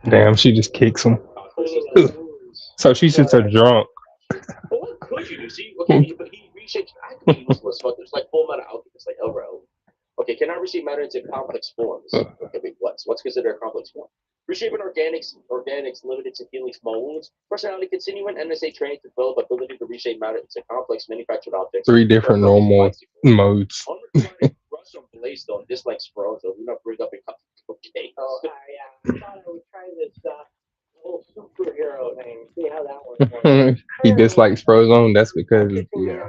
Damn, she just kicks him. Cleaning of wounds. So she's just a drunk. But what could you do? See, okay, but he reshapes. I could be useless, but there's like Full Metal Alchemist, like Elro. Okay, cannot receive matter into complex forms. Okay, wait, what's considered a complex form? Reshaping organics limited to healing small wounds. Personality continuing NSA training to develop ability to reshape matter into complex manufactured objects. 3 different normal modes. Unrequited crush on Blaystone, dislike Spro, so we not bring up in okay. Oh, yeah. I thought I would try this little superhero thing, see how that works. He dislikes Frozone. That's because yeah.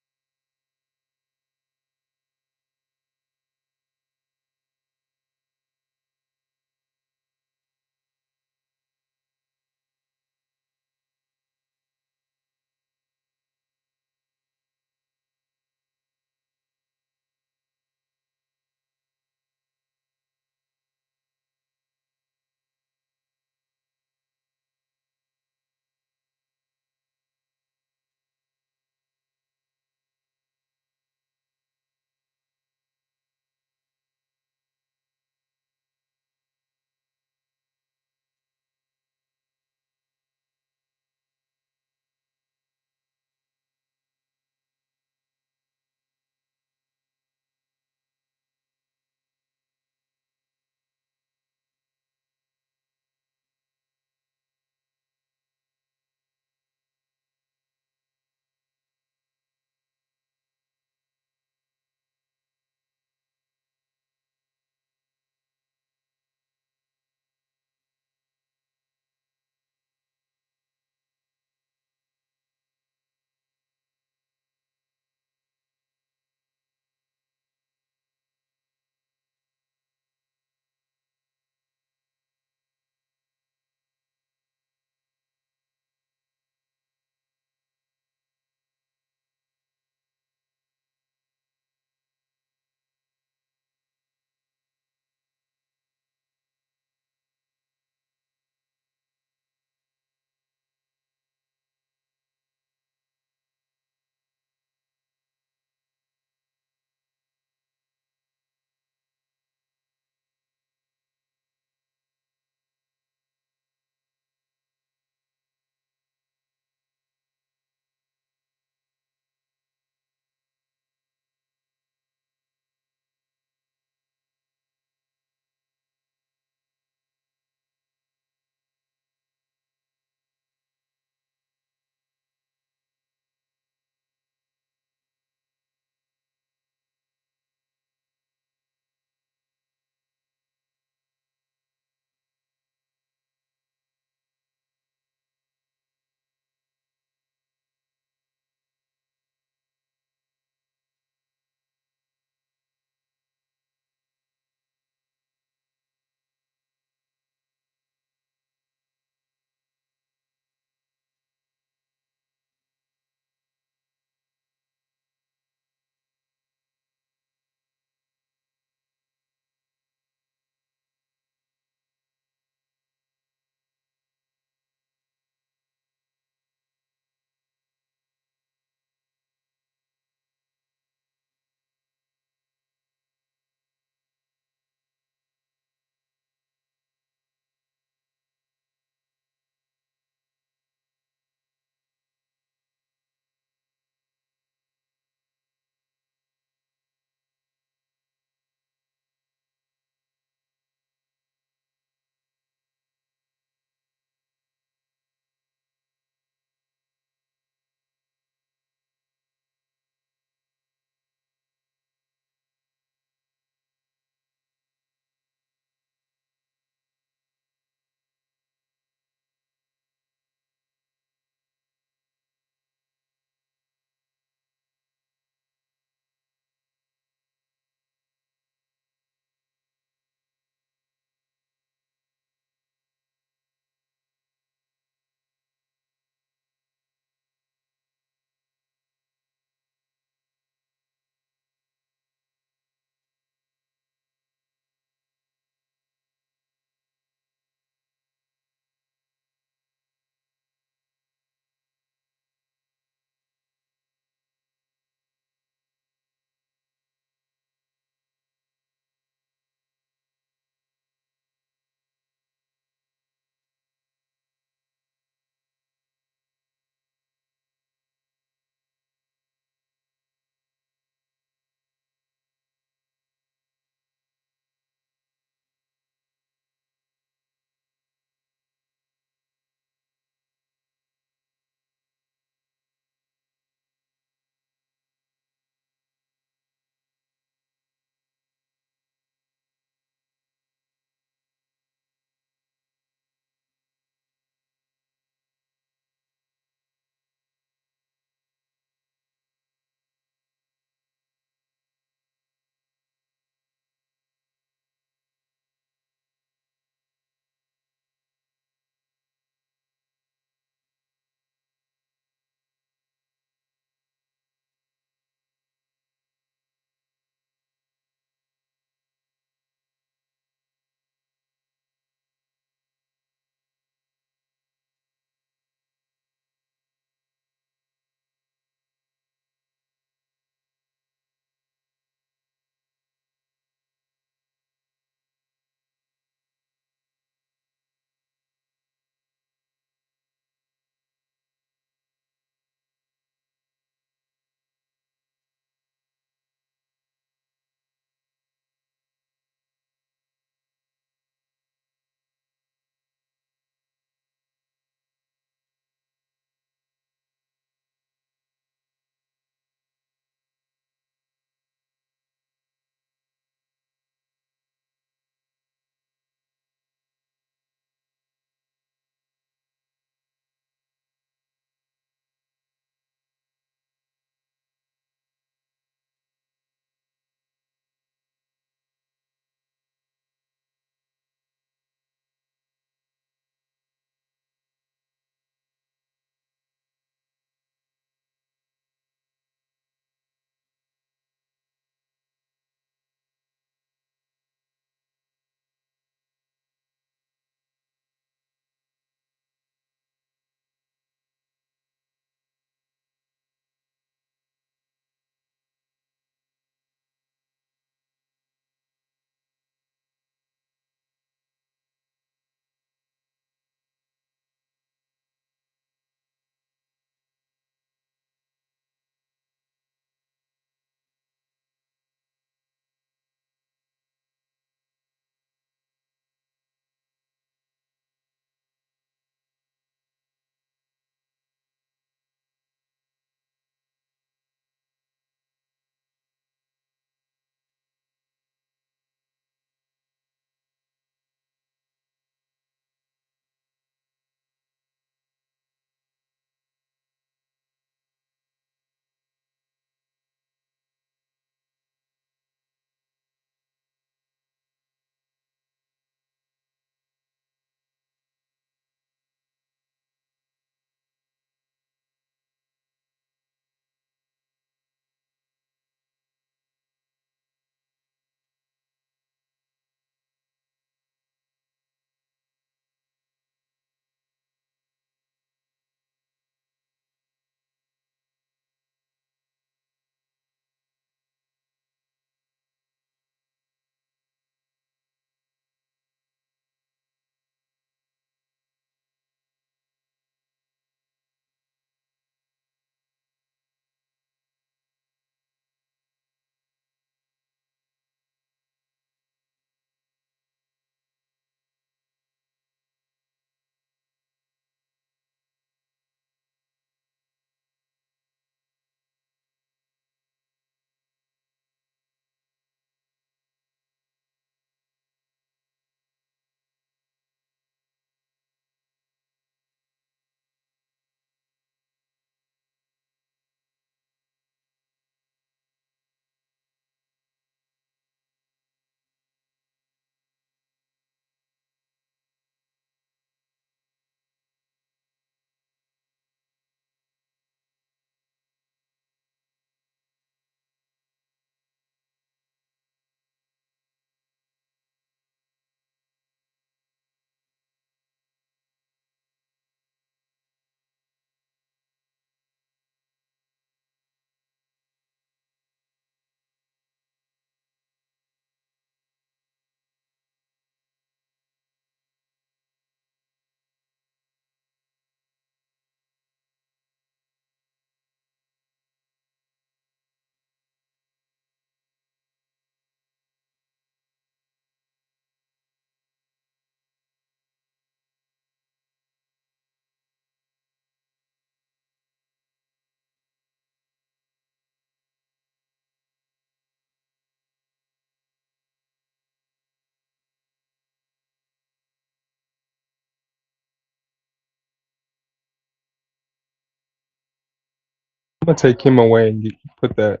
I'm gonna take him away and put that.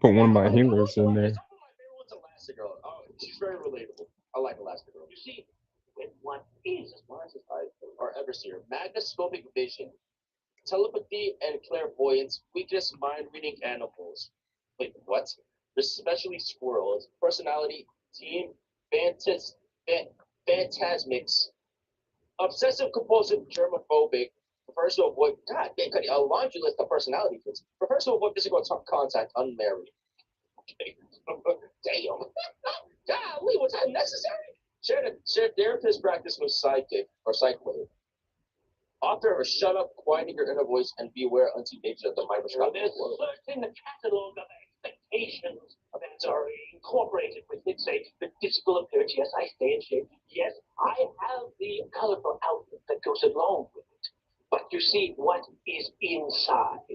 Put one of my Okay, healers in there. some of my favorite ones, Elastigirl. Oh, she's very relatable. I like Elastigirl. You see, when one is as far as I or Everseer, magnascopic vision, telepathy and clairvoyance, weakness, mind reading animals. Wait, what? Especially squirrels. Personality, team, fantas, phantasmics, obsessive compulsive, germophobic, prefers to avoid, God, they got a laundry list of personality traits. Prefers to avoid physical contact, unmarried. Okay. Damn. Golly, was that necessary? Shared therapist practice with psychic or psych wave. Author of Shut Up, Quieting Your Inner Voice, and Beware Unseen Dangers of the Microscopic World. There's certain catalog of expectations that are incorporated with it. Say, the physical appearance. Yes, I stay in shape. Yes, I have the colorful outfit that goes along with it. But you see, what is inside? The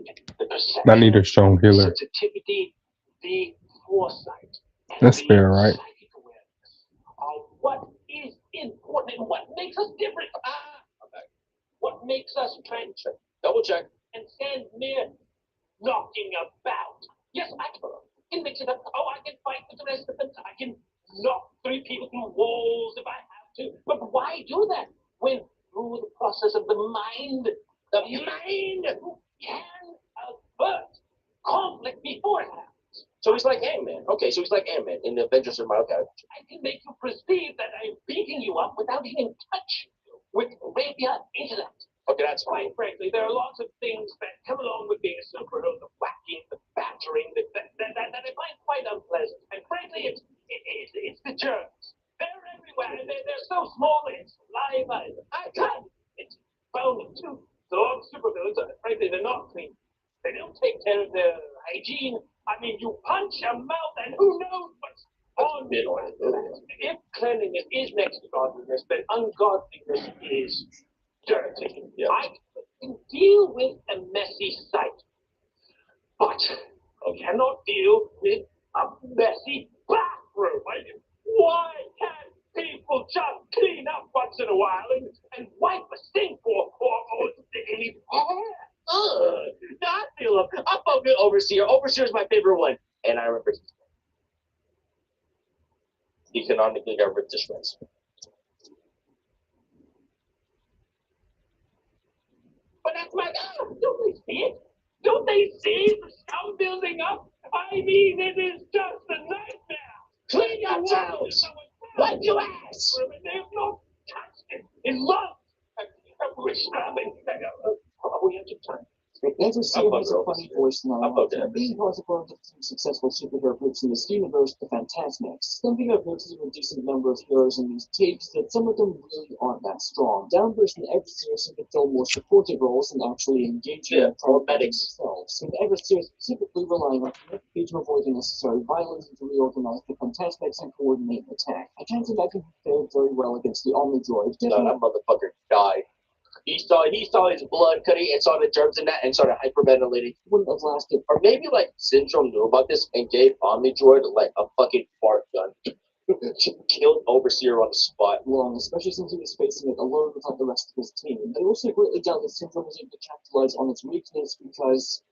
I need a perception, strong the healer. sensitivity, the foresight, and That's the fair, right? psychic awareness of what is important and what makes us different. I'm back. What makes us trench? Double check. And stand mere knocking about. Yes, I can mix it up. Oh, I can fight with the rest of them. I can knock three people through walls if I have to. But why do that when through the process of the mind can avert conflict before it happens? So he's like Ant-Man. Okay, so he's like Ant-Man in the Avengers of Malachi. I can make you perceive that I'm beating you up without even touching you with rapier intellect. Okay, that's quite frankly, there are lots of things that come along with being a superhero, the whacking, the battering, that I find quite unpleasant. And frankly, it's the germs. They're everywhere, and they're so small, it's live. I can't. It's bone and tooth. So all supervillains, frankly, they're not clean. They don't take care of their hygiene. I mean, you punch a mouth, and who knows what's on it. If cleanliness is next to godliness, then ungodliness is dirty. Yep. I can deal with a messy sight, but I cannot deal with a messy bathroom. Why can't people just clean up once in a while and wipe a sink or any? I feel I'm a good overseer. Overseer is my favorite one, and I remember economically got ripped to shreds. But that's my God. Don't they see it? Don't they see the scum building up? I mean, it is just a nightmare. Clean your toes. Wipe your ass. They've not touched it in months. We're scrubbing. We have some time. Entheira has a funny voice now, being part of one of the few successful superhero groups in this universe, the Phantasmics. Something I've noticed in a decent number of heroes in these tapes that some of them really aren't that strong. Downburst and Everseer seem to fill more supportive roles than actually engaging in medics themselves, with Everseer specifically relying on communication to avoid unnecessary violence and to reorganize the Phantasmics and coordinate an attack. I can't imagine he fared very well against the Omnidroid. No, that motherfucker died. He saw his blood cutting and saw the germs in that and started hyperventilating. Wouldn't have lasted. Or maybe like Syndrome knew about this and gave Omnidroid like a fucking fart gun. Killed Overseer on the spot. Long, especially since he was facing it alone without the rest of his team. I also greatly doubt that Syndrome was able to capitalize on its weakness because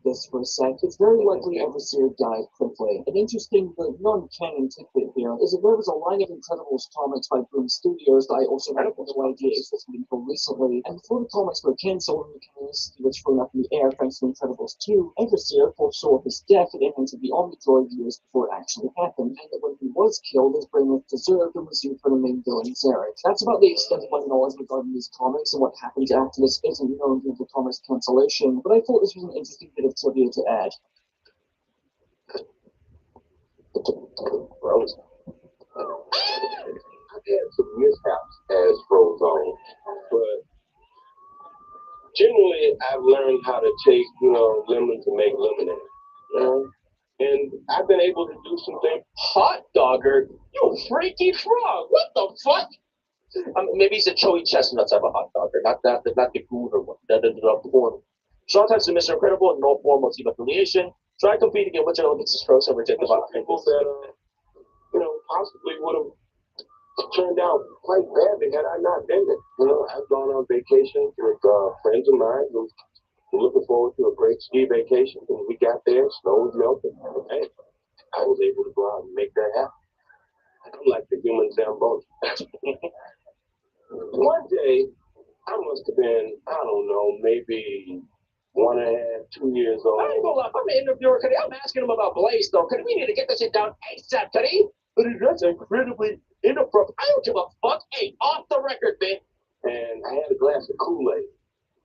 this for a sec. It's very likely Everseer died quickly. An interesting but non-canon tidbit here is that there was a line of Incredibles comics by Boom Studios that I also had no idea existed until recently, and before the comics were cancelled and the canonicity was thrown up in the air thanks to Incredibles 2, Everseer foresaw his death at the end of the Omnidroid years before it actually happened, and that when he was killed, his brain was preserved and was used for the main villain, Zarek. That's about the extent of my knowledge regarding these comics, and what happened after this isn't known due to the comics cancellation, but I thought this was an interesting bit of trivia to add. Frozen. I've had some mishaps as Frozone, but generally I've learned how to take, lemon to make lemonade. And I've been able to do some things. Hot dogger? You freaky frog! What the fuck? Maybe he's a Choey Chestnut type of hot dogger, not the Gooner one, the porn. Sean types of Mr. Incredible, no formal team affiliation. Try competing against which elements is strokes and rejected by people that, possibly would have turned out quite badly had I not been there. I've gone on vacations with friends of mine who, I'm looking forward to a great ski vacation. When we got there, snow was melting. Hey, I was able to go out and make that happen. I'm like the human Zamboni. One day, I must have been, I don't know, maybe 1.5, 2 years old. I ain't gonna lie, if I'm an interviewer, Cuddy, I'm asking him about Blaze, though. Cuddy, we need to get this shit down ASAP, Cuddy. But that's incredibly inappropriate. I don't give a fuck. Hey, off the record, man. And I had a glass of Kool-Aid.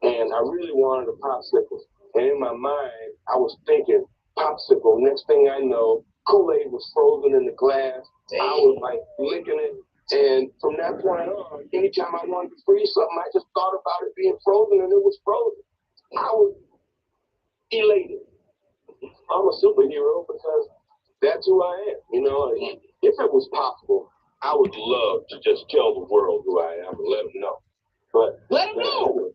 And I really wanted a popsicle. And in my mind, I was thinking, popsicle. Next thing I know, Kool-Aid was frozen in the glass. I was like licking it. And from that point on, anytime I wanted to freeze something, I just thought about it being frozen, and it was frozen. I was elated. I'm a superhero because that's who I am. You know, if it was possible, I would love to just tell the world who I am and let them know. But Let him know.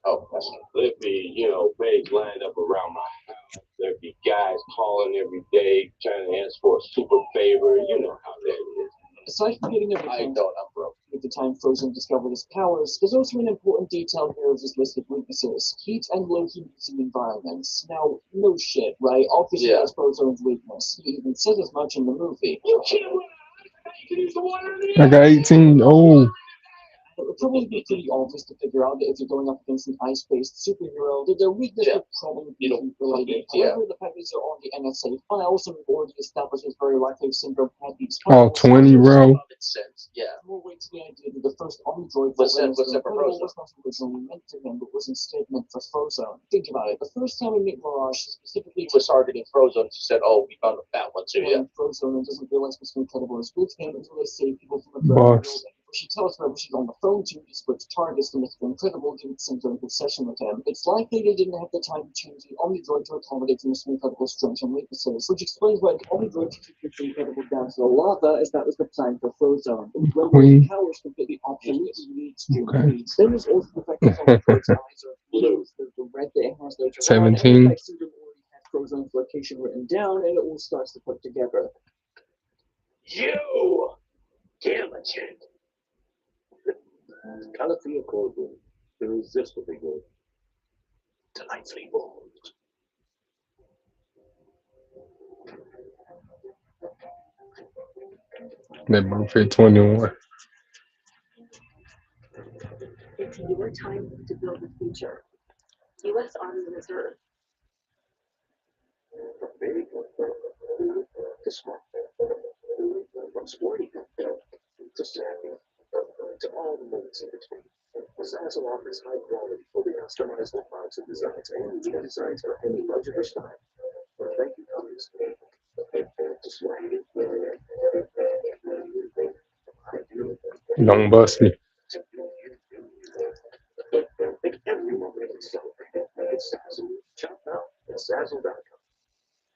Oh, there'd be, babes lined up around my house. There'd be guys calling every day trying to ask for a super favor. You know how that is. Aside from getting I everything don't. I'm broke. at the time Frozen discovered his powers, there's also an important detail here of his list of weaknesses: heat and low humidity environments. Now, no shit, right? Obviously, that's Frozen's weakness. He even said as much in the movie. You can't run out. You can use the water in the I got 18. Oh, It would probably be pretty obvious to figure out that if you're going up against an ice-based superhero, that their weakness would probably be heat-related. However, the fact that they're on the NSA files, and we've already established it's very likely Syndrome had these all files. 20, bro. sense. Yeah. More weight to the idea that the first Omnidroid What's that for Frozen? was not originally meant for him, but was instead meant for Frozone. Think about it. The first time we meet Mirage, specifically He was targeting Frozen. She said, "Oh, we found a fat one too." Yeah. Frozone, and doesn't realize what's incredible is with him until they save people from a Boss. building. She tells whoever she's on the phone to switch targets to Mr. Incredible given Syndrome's obsession with him. It's likely they didn't have the time to change the Omnidroid to accommodate Mr. Incredible's strengths and weaknesses, which explains why the Omnidroid took Mr. Incredible down to the lava, as that was the plan for Frozone. When Queen. the powers completely obsolete, he needs to breathe. Then there's also the fact that Omnidroid's eyes are blue, the red that it has later 17. on, and the fact Syndrome already had Frozone's location written down, and it all starts to put together. You, diligent. Calafia Cordial, irresistibly good. Delightfully bold. That both hit 21. It's your time to build the future. U.S. Army Reserve. From big to small, from sporty to savvy, to all the moments in between. Zazzle offers high quality, fully customizable products and designs, and unique designs for any budget or style. Thank you, colors. Don't bust me. Make every moment celebrate. It's Zazzle. Shop now at Zazzle.com.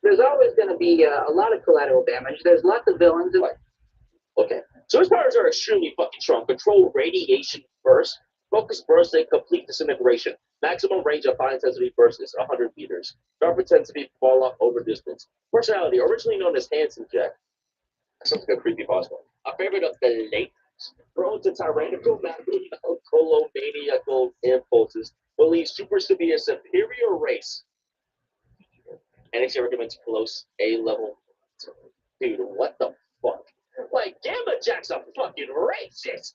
There's always going to be a lot of collateral damage. There's lots of villains. Okay. So his powers are extremely fucking strong. Control radiation burst, focus burst, and complete disintegration. Maximum range of high intensity burst is 100 meters. Sharp intensity fall off over distance. Personality, originally known as Handsome Jack. That sounds like a creepy boss one. A favorite of the late. Prone to tyrannical, colomaniacal impulses, believes super severe superior race. And he recommends close A-level. Dude, what the fuck? Like, Gamma Jack's a fucking racist!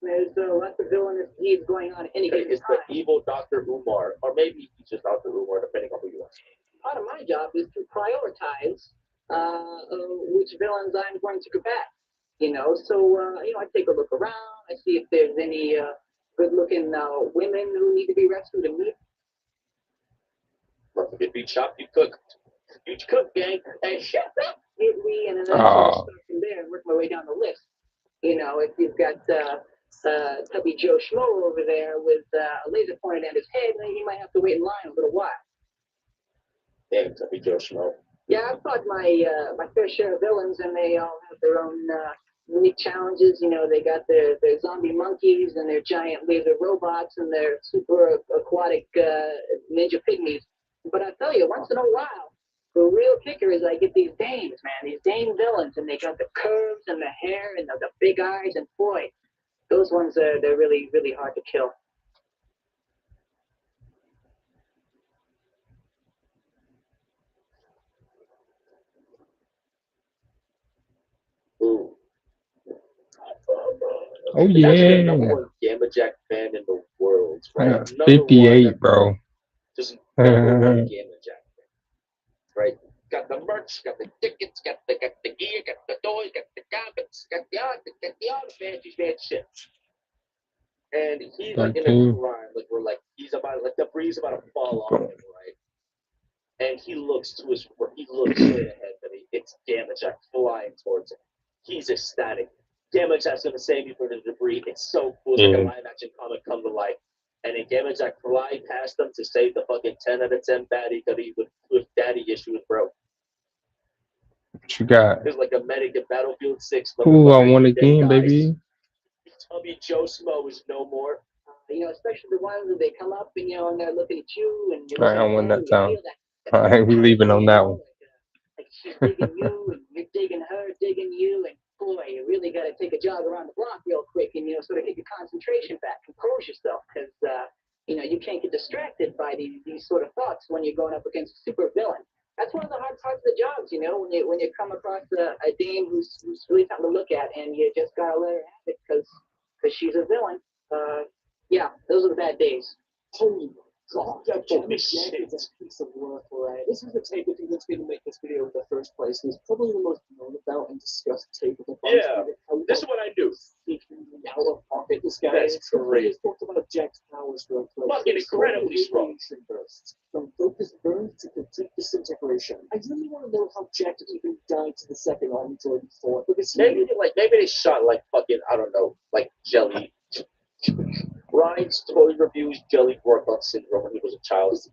There's lots of villainous deeds going on at any given It's time. the evil Dr. Umar, or maybe he's just Dr. Umar, depending on who you ask. Part of my job is to prioritize which villains I'm going to combat. So I take a look around. I see if there's any good-looking women who need to be rescued and meet. Don't forget to chopped, you cook. You cook, gang. Hey, shut up! Hit me, and then I start from there and work my way down the list. If you've got Tubby Joe Schmo over there with a laser pointed at his head, then he might have to wait in line a little while. Damn, Tubby Joe Schmo. Yeah, I've fought my fair share of villains, and they all have their own unique challenges. They got their zombie monkeys and their giant laser robots and their super aquatic ninja pygmies. But I tell you, once in a while, the real kicker is I get these dames, man, these dame villains, and they got the curves and the hair and the big eyes, and boy, those ones they're really, really hard to kill. Oh It's actually the number yeah. one Gamma Jack fan in the world, I right? got Number one, 58, bro. just number one Gamma Jack fan, right? Got the merch, got the tickets, got the gear, got the toys, got the comics, got the all the fancy shit. And he's like in a 13. grind, like we're like he's about like the breeze about to fall off him, right? And he looks straight ahead, but it's Gamma Jack flying towards him. He's ecstatic. Gamma Jack's gonna save you from the debris. It's so cool. It's like a Yeah. live action comic come to life. And then Gamma Jack fly past them to save the fucking 10 out of 10 baddie that he with daddy issues, bro. What you got? There's like a medic in Battlefield 6. Ooh, I Motherfucker, won he then again, dies. baby. You tell me Joe Smo is no more. Especially the ones that they come up and and they're looking at you and you're Alright, I looking won at them, that you time. feel that Alright, we leaving on that one. like she's digging you and you're digging her, digging you, and boy, you really got to take a jog around the block real quick and sort of get your concentration back, compose yourself, because you can't get distracted by these sort of thoughts when you're going up against a super villain. That's one of the hard parts of the jobs, when you come across a dame who's really something to look at, and you just gotta let her have it because she's a villain. Yeah, those are the bad days. Holy God, that Holy Jack shit. is a piece of work, right? This is the take that convinced me to make this video in the first place. It's probably the most known about and discussed take of the bunch. Yeah, this is what I do. Out of pocket, this guy That's is great. He's talked about Jack's powers real quick. Fucking incredibly strong. Bursts, from focused burns to complete disintegration. I really want to know how Jack even died to the second army droid before, because Maybe they shot like fucking I don't know, like jelly. Ryan's toy reviews jelly Gorgon syndrome when he was a child. He's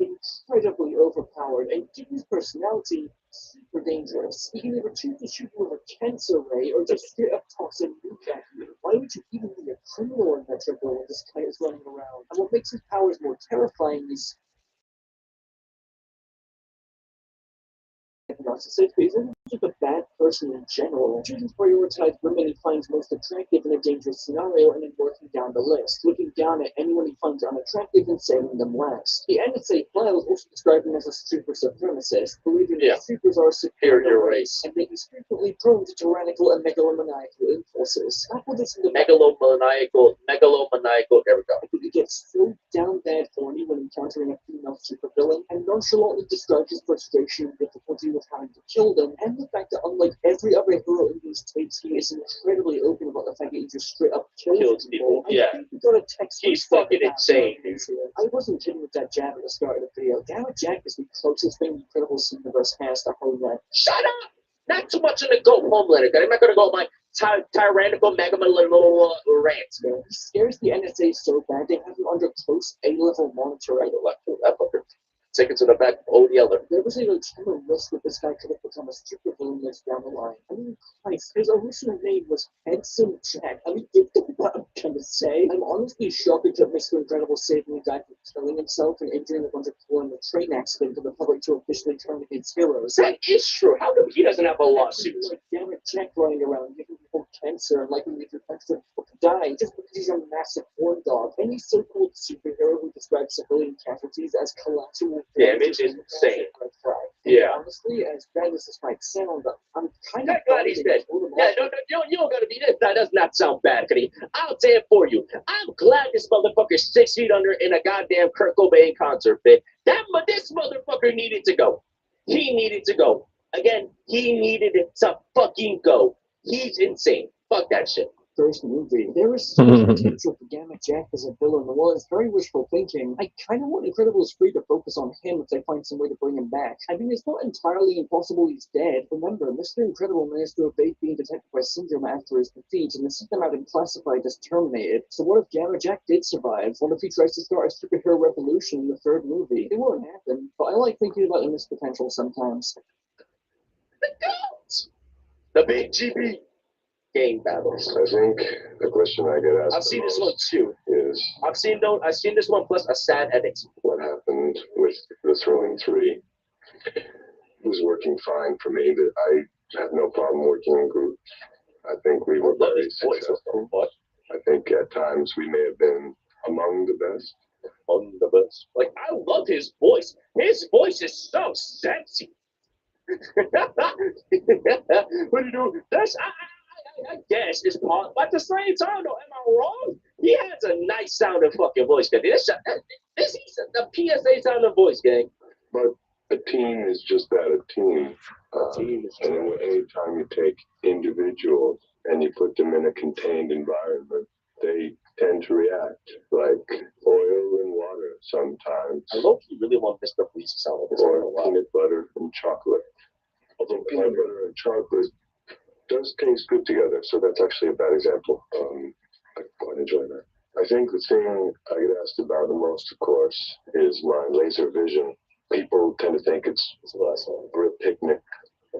incredibly overpowered, and due to his personality, super dangerous. He can either choose to shoot you with a cancer ray or just straight up toss a nuke at you. Why would you even be a criminal in Metro when this guy is running around? And what makes his powers more terrifying is narcissist, but he's also just a bad person in general. Choosing to prioritize women he finds most attractive in a dangerous scenario and then working down the list, looking down at anyone he finds unattractive and saving them last. The NSA files also describe him as a super supremacist, believing that supers are a superior race, and that he's frequently prone to tyrannical and megalomaniacal impulses. Couple this in the Megalomaniacal, there we go. he gets so down bad horny when encountering a female supervillain, and nonchalantly describes his frustration and difficulty with having to kill them, and the fact that unlike every other hero in these tapes, he is incredibly open about the fact that he just straight up kills people. Yeah. I think we got a text. He's fucking insane, dude. I wasn't kidding with that jab at the start of the video. Gamma Jack is the closest thing the Incredible Universe has to Homeland. Shut up! Not too much in the go Homelander. I'm not gonna go my tyrannical megalomaniacal rant. He scares the NSA so bad they have him under close A-level monitoring. That fucker. Take it to the back, old yeller. There was a legitimate risk that this guy could have become a supervillain later down the line. I mean, Christ, his original name was Henson Jack. I mean, you know what I'm gonna say. I'm honestly shocked that Mr. Incredible saving a guy from killing himself and injuring a bunch of people in a train accident for the public to officially turn against heroes. That is true. How come he doesn't have a lawsuit? Like, damn it, Jack running around giving people cancer and liking to people to die just because he's a massive horn dog. Any so-called superhero who describes civilian casualties as collateral damage is insane. Yeah. Honestly, as bad as this might sound, I'm kind of glad he's dead. Yeah, you don't gotta be this. That does not sound bad, Cuddy. I'll say it for you. I'm glad this motherfucker's 6 feet under in a goddamn Kurt Cobain concert pit. This motherfucker needed to go. He needed to go. Again, he needed to fucking go. He's insane. Fuck that shit. First movie. There is so much potential for Gamma Jack as a villain. Well, it's very wishful thinking. I kind of want Incredibles 3 to focus on him if they find some way to bring him back. I mean, it's not entirely impossible he's dead. Remember, Mr. Incredible managed to evade being detected by Syndrome after his defeat, and the system had been classified as terminated. So what if Gamma Jack did survive? What if he tries to start a superhero revolution in the third movie? It won't happen, but I like thinking about him as potential sometimes. The GOAT! The big GB! Game battles. I think the question I get asked I've seen this one too. Is I've seen this one plus a sad edit. what happened with the Thrilling 3. It was working fine for me, but I had no problem working in group. I think we were very successful. I think at times we may have been among the best. Among the best. Like, I love his voice. His voice is so sexy. What do you do? I guess it's part, but at the same time, though, am I wrong? He has a nice sounding fucking voice, gang. This is a PSA sounding voice, gang. But a team is just that, a team. Team is And then anytime you take individuals and you put them in a contained environment, they tend to react like oil and water sometimes. I low-key really want Mr. Police to sound like this. Or peanut butter and chocolate. Although peanut butter and chocolate does taste good together, so that's actually a bad example. I quite enjoy that. I think the thing I get asked about the most, of course, is my laser vision. People tend to think it's a real picnic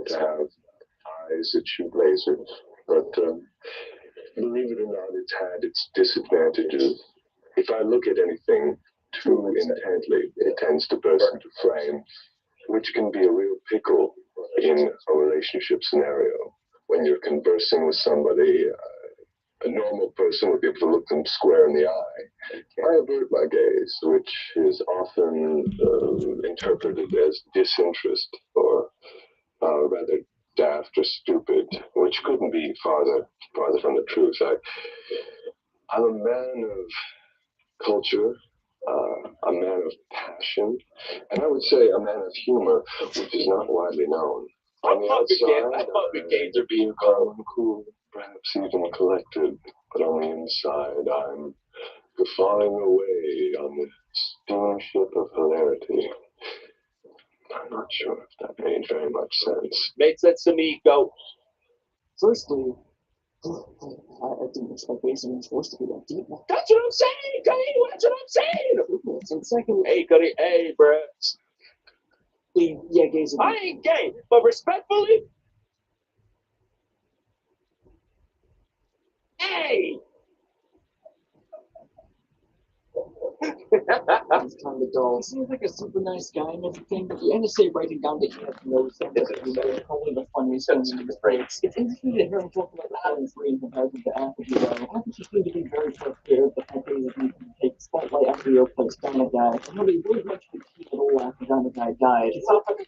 to have eyes that shoot lasers, but believe it or not, it's had its disadvantages. If I look at anything too intently, it tends to burst into flame, which can be a real pickle in a relationship scenario. When you're conversing with somebody, a normal person would be able to look them square in the eye. I avert my gaze, which is often interpreted as disinterest or rather daft or stupid, which couldn't be farther from the truth. I'm a man of culture, a man of passion, and I would say a man of humor, which is not widely known. On the outside, I thought the games are being calm and cool, perhaps even collected, but on the inside, I'm guffawing away on the steamship of hilarity. I'm not sure if that made very much sense. Makes sense to me, go. Firstly, I didn't expect Jason was supposed to be that deep. That's what I'm saying, Cuddy. That's what I'm saying. And secondly, Hey, Cuddy. Hey, bruh. yeah, Jason. I ain't gay, but respectfully, hey. He's kind of dull. He seems like a super nice guy and everything, but the NSA writing down that he has no sense of humor is probably the funniest thing in the States. It's interesting to hear him talk about Alan Free in comparison to Apathy, though. Apathy seems to be very frustrated with the fact that he doesn't take the spotlight after the place Dana died. And nobody really much to keep it all after Dana died. It sounds like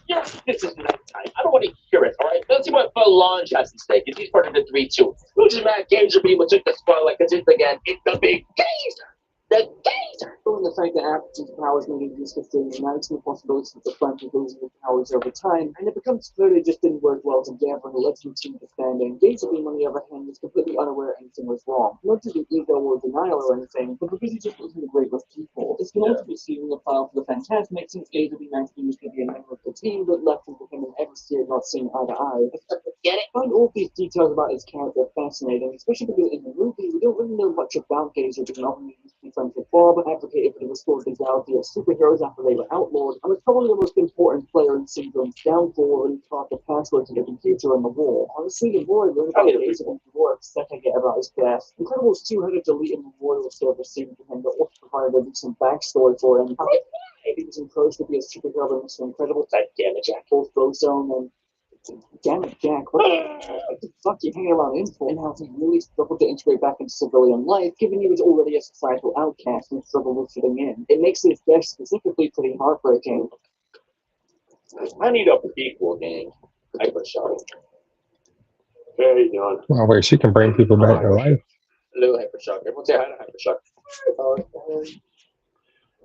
yes, this is not time. I don't want to hear it, all right? Let's see what Belange has to say, because he's part of the 3-2. Which is mad games are people took the spotlight, because it's, again, it's the big gazer. The gazer. The fact that Apathy's powers may be used to unites the possibilities of the front of losing his powers over time, and it becomes clear it just didn't work well together and lets him seem to stand in. Gazebeam, on the other hand, is completely unaware anything was wrong. Not due to ego or denial or anything, but because he just wasn't great with people. This can also be seen in the file for the Phantasmic, since Gazebeam actually used to be a member of the team, but left him for him and Eversteer not seeing eye to eye. Get it? I find all these details about his character fascinating, especially because in the movie we don't really know much about Gazer, because he used to be friends with Bob, advocated for the restored legality of superheroes after they were outlawed, and was probably the most important player in Syndrome's downfall and taught the password to the computer on the wall. Honestly, the more I learn about Gazer and the more upset I get about his death. Incredibles 2 had a deleted memorial service scene for him that also provided a decent backstory for him. How he was encouraged to be a superhero in Mr. Incredible, That damn it, Jack. both Zone and damn it, Jack, what the fuck you hanging around in for? And how he really struggled to integrate back into civilian life, given he was already a societal outcast and struggled with fitting in. It makes his death specifically pretty heartbreaking. I need a prequel, gang. Hypershock. How you doing? Oh, wait, she can bring people back to life. Hello, Hypershock. Everyone say hi to Hypershock.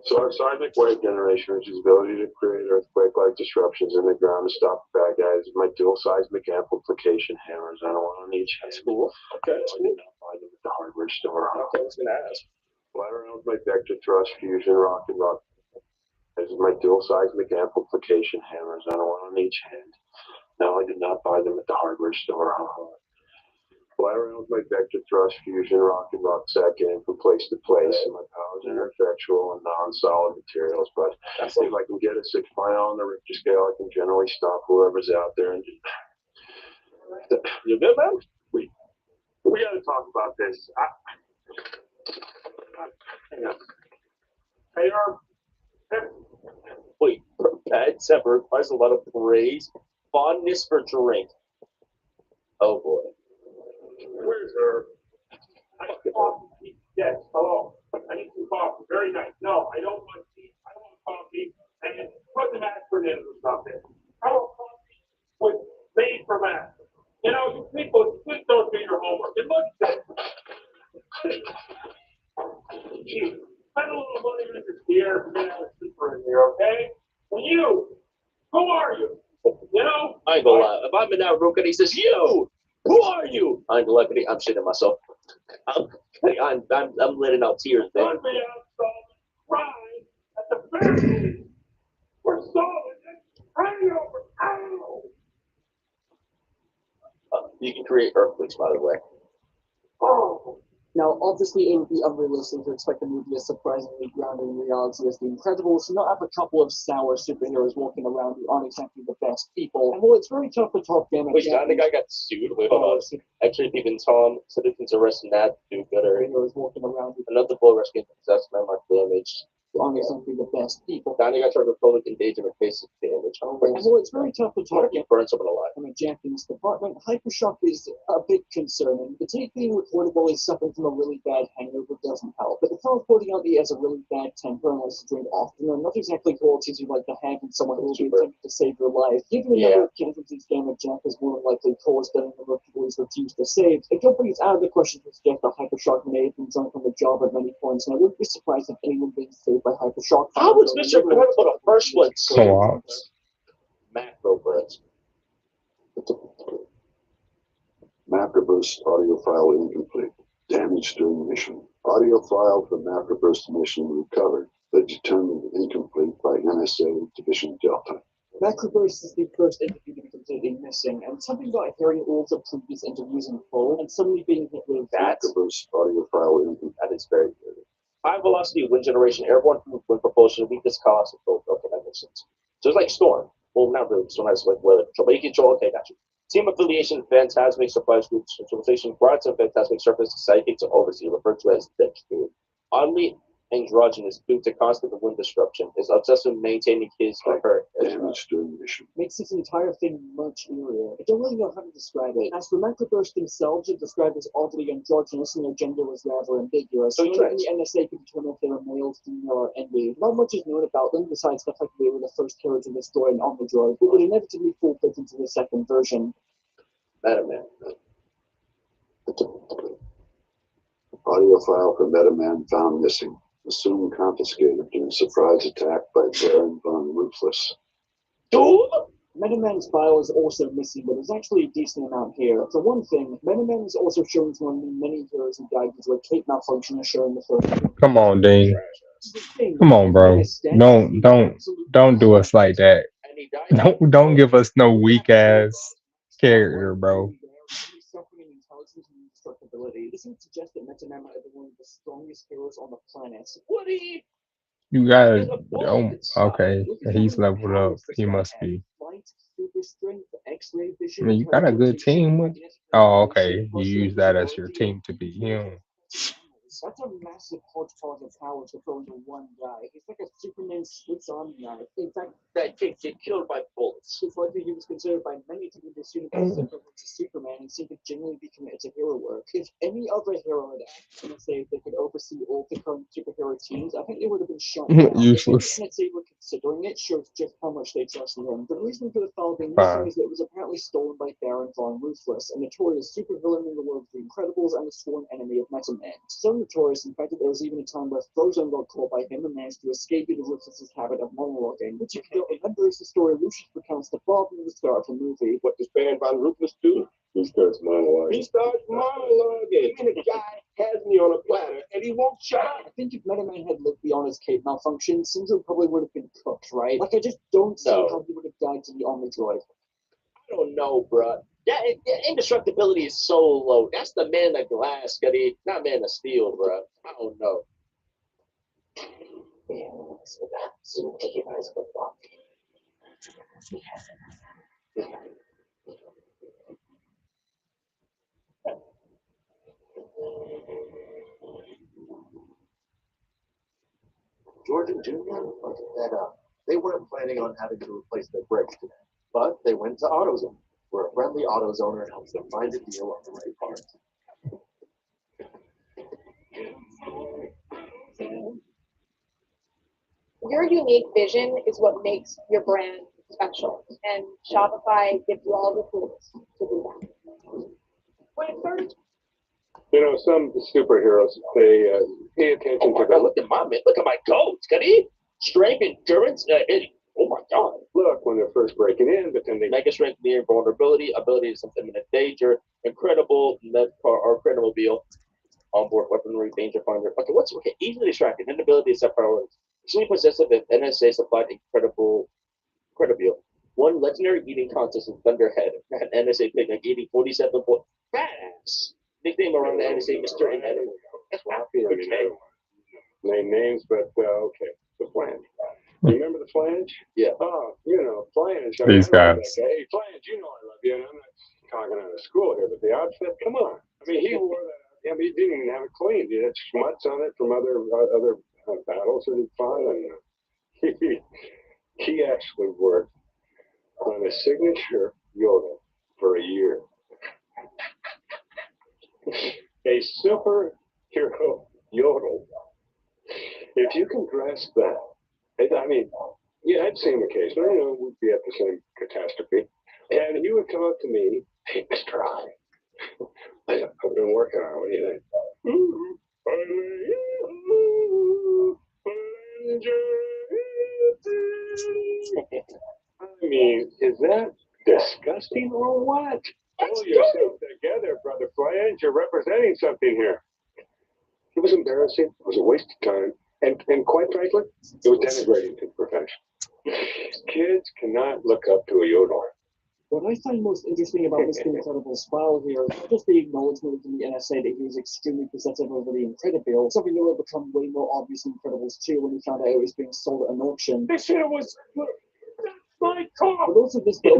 So our seismic wave generation, which is ability to create earthquake-like disruptions in the ground to stop bad guys, my dual seismic amplification hammers. I don't want on each head. That's cool. Okay, that's I cool. did not buy them at the hardware store. Okay, I was gonna ask. Fly around with my vector thrust fusion rock. This is my dual seismic amplification hammers. I don't want on each hand. No, I did not buy them at the hardware store. Fly around with my vector thrust fusion rock second from place to place, and my powers are ineffectual and non-solid materials. But if I can get a 6 mile on the Richter scale, I can generally stop whoever's out there. And You good, man? we got to talk about this. Hey, Wait, pets have requires a lot of praise, fondness for drink. Oh boy. where's her? Coffee. Yes, hello. I need some coffee. Very nice. No, I don't want tea. I don't want coffee. And just put some aspirin in or something. I want coffee with made from aspirin. You know, you people, please don't do your homework. It looks Gee, spend a little money on your beer, get a super in here, okay? And you, who are you? You know? I ain't gonna lie. If I'm in that room and he says, you, who are you? I ain't gonna lie, I'm shitting myself. I'm letting out tears, man. Let me out, Solomon. Cry at the family. We're Solomon. Pray over. Ow. You can create earthquakes, by the way. Oh. Now, obviously, it would be unrealistic to expect the movie as surprisingly grounded in reality as The Incredibles to not have a couple of sour superheroes walking around who aren't exactly the best people. And while it's very tough to talk them. Wait, I think I got sued. Wait, hold on. Actually, even Tom citizens arresting that do better. Superheroes walking around with Another bull rush getting possessed by my damage. who aren't exactly the best people. I think I tried to public endangerment faces damage. And while it's very tough to talk You burn someone alive. from a Japanese department, hypershock is a bit concerning. The tape being recorded while he's suffering from a really bad hangover doesn't help, but the teleporting out he has a really bad temper and likes to drink often are not exactly qualities you like to have in someone who will be attempting to save your life. Given the number of casualties damage Jack has more than likely caused than the number of people he's refused to save, I don't think it's out of the question to suggest that hypershock may have been drunk on the job at many points, and I wouldn't be surprised if anyone being saved by hypershock. How was Mr. Incredible the first one? Co-ops. Macro breads. Macroburst audio file incomplete. Damage during mission. Audio file from Macroburst mission recovered, but determined incomplete by NSA Division Delta. Macroburst is the first interview to be completely missing, and something about hearing all the previous interviews in full and suddenly being hit with that. Macroburst audio file incomplete. That is very good. High velocity wind generation, airborne wind propulsion, weakness cost, and both. Okay, that makes sense. So it's like Storm. Well, not really. Storm has like weather control, but you control. Okay, got you. Team affiliation, Phantasmic Supplies Group, Centralization, brought to Phantasmic Surface, Psychic to Oversee, referred to as Dick. Oddly androgynous due to constant wind disruption, is obsessed with maintaining his or her. Damage during mission. Makes this entire thing much eerier. I don't really know how to describe it. As for Macroburst themselves, are described as oddly androgynous and their gender was rather ambiguous. So even the NSA could determine if they were male, female, or NB. Not much is known about them, besides the fact that they were the first carriage to destroy an Omnidroid, who would inevitably fall victim to the second version. Metaman. Audio file from Metaman found missing. Assumed confiscated during surprise attack by Baron von Ruthless. Dude! Metaman's file is also missing, but there's actually a decent amount here. For one thing, Metaman is also shown as one of the many heroes who died due to a tape malfunction as shown in the first. Come on, Dean. Come on, bro. Don't do us like that. And he died. Don't give us no weak ass character, bro. Suffering in intelligence and indestructibility. This would suggest that Metaman might have been one of the strongest heroes on the planet. Woody! You gotta. Oh, okay. He's leveled up. He must be. Flight, super strength, X-ray vision. I mean, you got a good team with. Oh, okay. You use that as your team to beat him. That's a massive hodgepodge of powers to throw into one guy. It's like a Superman Swiss Army knife. In fact, That kid get killed by bullets. it's likely he was considered by many to be the suitable equivalent to Superman and seemed to genuinely be committed to hero work. If any other hero had actually say they could oversee all the current superhero teams, I think they would have been shot down. Useless. If they were considering it, shows just how much they trusted him. The reason for the file being missing is that it was apparently stolen by Baron von Ruthless, a notorious supervillain in the world of the Incredibles and a sworn enemy of Metal Man. So notorious, in fact, that there was even a time where Frozone got caught by him and managed to escape due to Ruthless's habit of monologuing, which if you don't remember is the story Lucius recounts to Bob in the start of the movie. What does Baron von Ruthless do? He starts monologuing. He starts monologuing. And the guy has me on a platter and he won't shut up. I think if Meta Man had lived beyond his cape malfunction, Syndrome probably would have been cooked, right? Like, I just don't see how he would have died to the Omnidroid. I don't know, bruh. That indestructibility is so low. That's the man of glass, Scotty. Not man of steel, bruh. I don't know. George and Junior fucked that up. They weren't planning on having to replace their brakes today, but they went to AutoZone, where a friendly AutoZoner helps them find a deal on the right part. Your unique vision is what makes your brand special, and Shopify gives you all the tools to do that. When it started, You know, some superheroes, they pay attention to Look at look at my goats. Can he? Strength, endurance, oh my god. look when they're first breaking in, but then they Mega strength, near vulnerability, ability to sense imminent danger, incredible or incredible onboard weaponry, danger finder. Okay, easily distracted, inability to set priorities. Extremely possessive if NSA supplied incredible. One legendary eating contest in Thunderhead, an NSA picnic eating 47 point fast. Nickname around the NSA Mr. Inedible. That's what I feel. Okay. name names, but okay, the flange. Remember the flange? Yeah. Oh, you know, flange. I These mean, I love guys. that guy. Hey, flange, you know I love you, and I'm not talking out of school here, but the outfit, come on. I mean, he wore that. I mean, he didn't even have it cleaned. He had schmutz on it from other battles that he'd fought, and he actually worked on a signature yodel for a year. A superhero yodel. If you can grasp that, I mean, yeah, I'd see him occasionally. You know, we'd be at the same catastrophe, and he would come up to me, "Hey, Mr. I've been working on it. What do you think?" I mean, is that disgusting or what? Pull yourself together, Brother Flange. You're representing something here. It was embarrassing. It was a waste of time. And quite frankly, it was denigrating to the profession. Kids cannot look up to a yodel. What I find most interesting about Mr. Incredible's file here is not just the acknowledgement from the NSA that he was extremely possessive over the Incredible, something that would become way more obvious in Incredibles 2 when he found out it was being sold at an auction. This shit was my car. But also this bit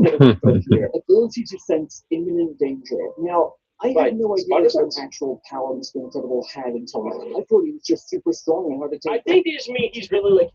here, ability to sense imminent danger. Now, I had no idea what actual power Mr. Incredible had until now. I thought he was just super strong and hard to take. I think he's really like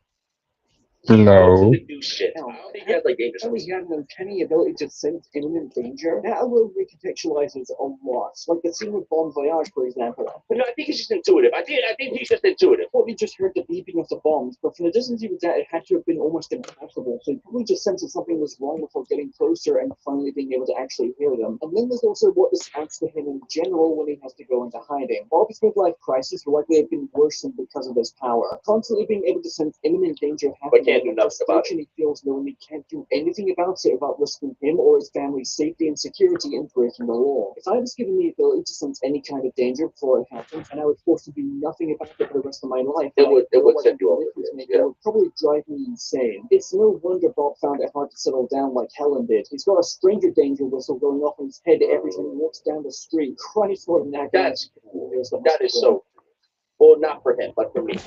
No. to do shit. I don't think he has like dangerous. He had an uncanny ability to sense imminent danger. That will recontextualize it a lot. Like the scene with Bon Voyage, for example. But no, I think he's just intuitive. I think he's just intuitive. I thought he just heard the beeping of the bombs, but from the distance he was at, it had to have been almost impossible. So he probably just sensed that something was wrong before getting closer and finally being able to actually hear them. And then there's also what this adds to him in general when he has to go into hiding. All of his midlife crisis will likely have been worsened because of this power. Constantly being able to sense imminent danger happening, but can't do nothing about it. He feels knowing he can't do anything about it without risking him or his family's safety and security in breaking the law. If I was given the ability to sense any kind of danger before it happened, and I was forced to do nothing about it for the rest of my life, it would send you over. It would probably drive me insane. It's no wonder Bob found it hard to settle down like Helen did. He's got a stranger danger whistle going off in his head every time he walks down the street. Christ, what an act. That is so. Well, not for him, but for me.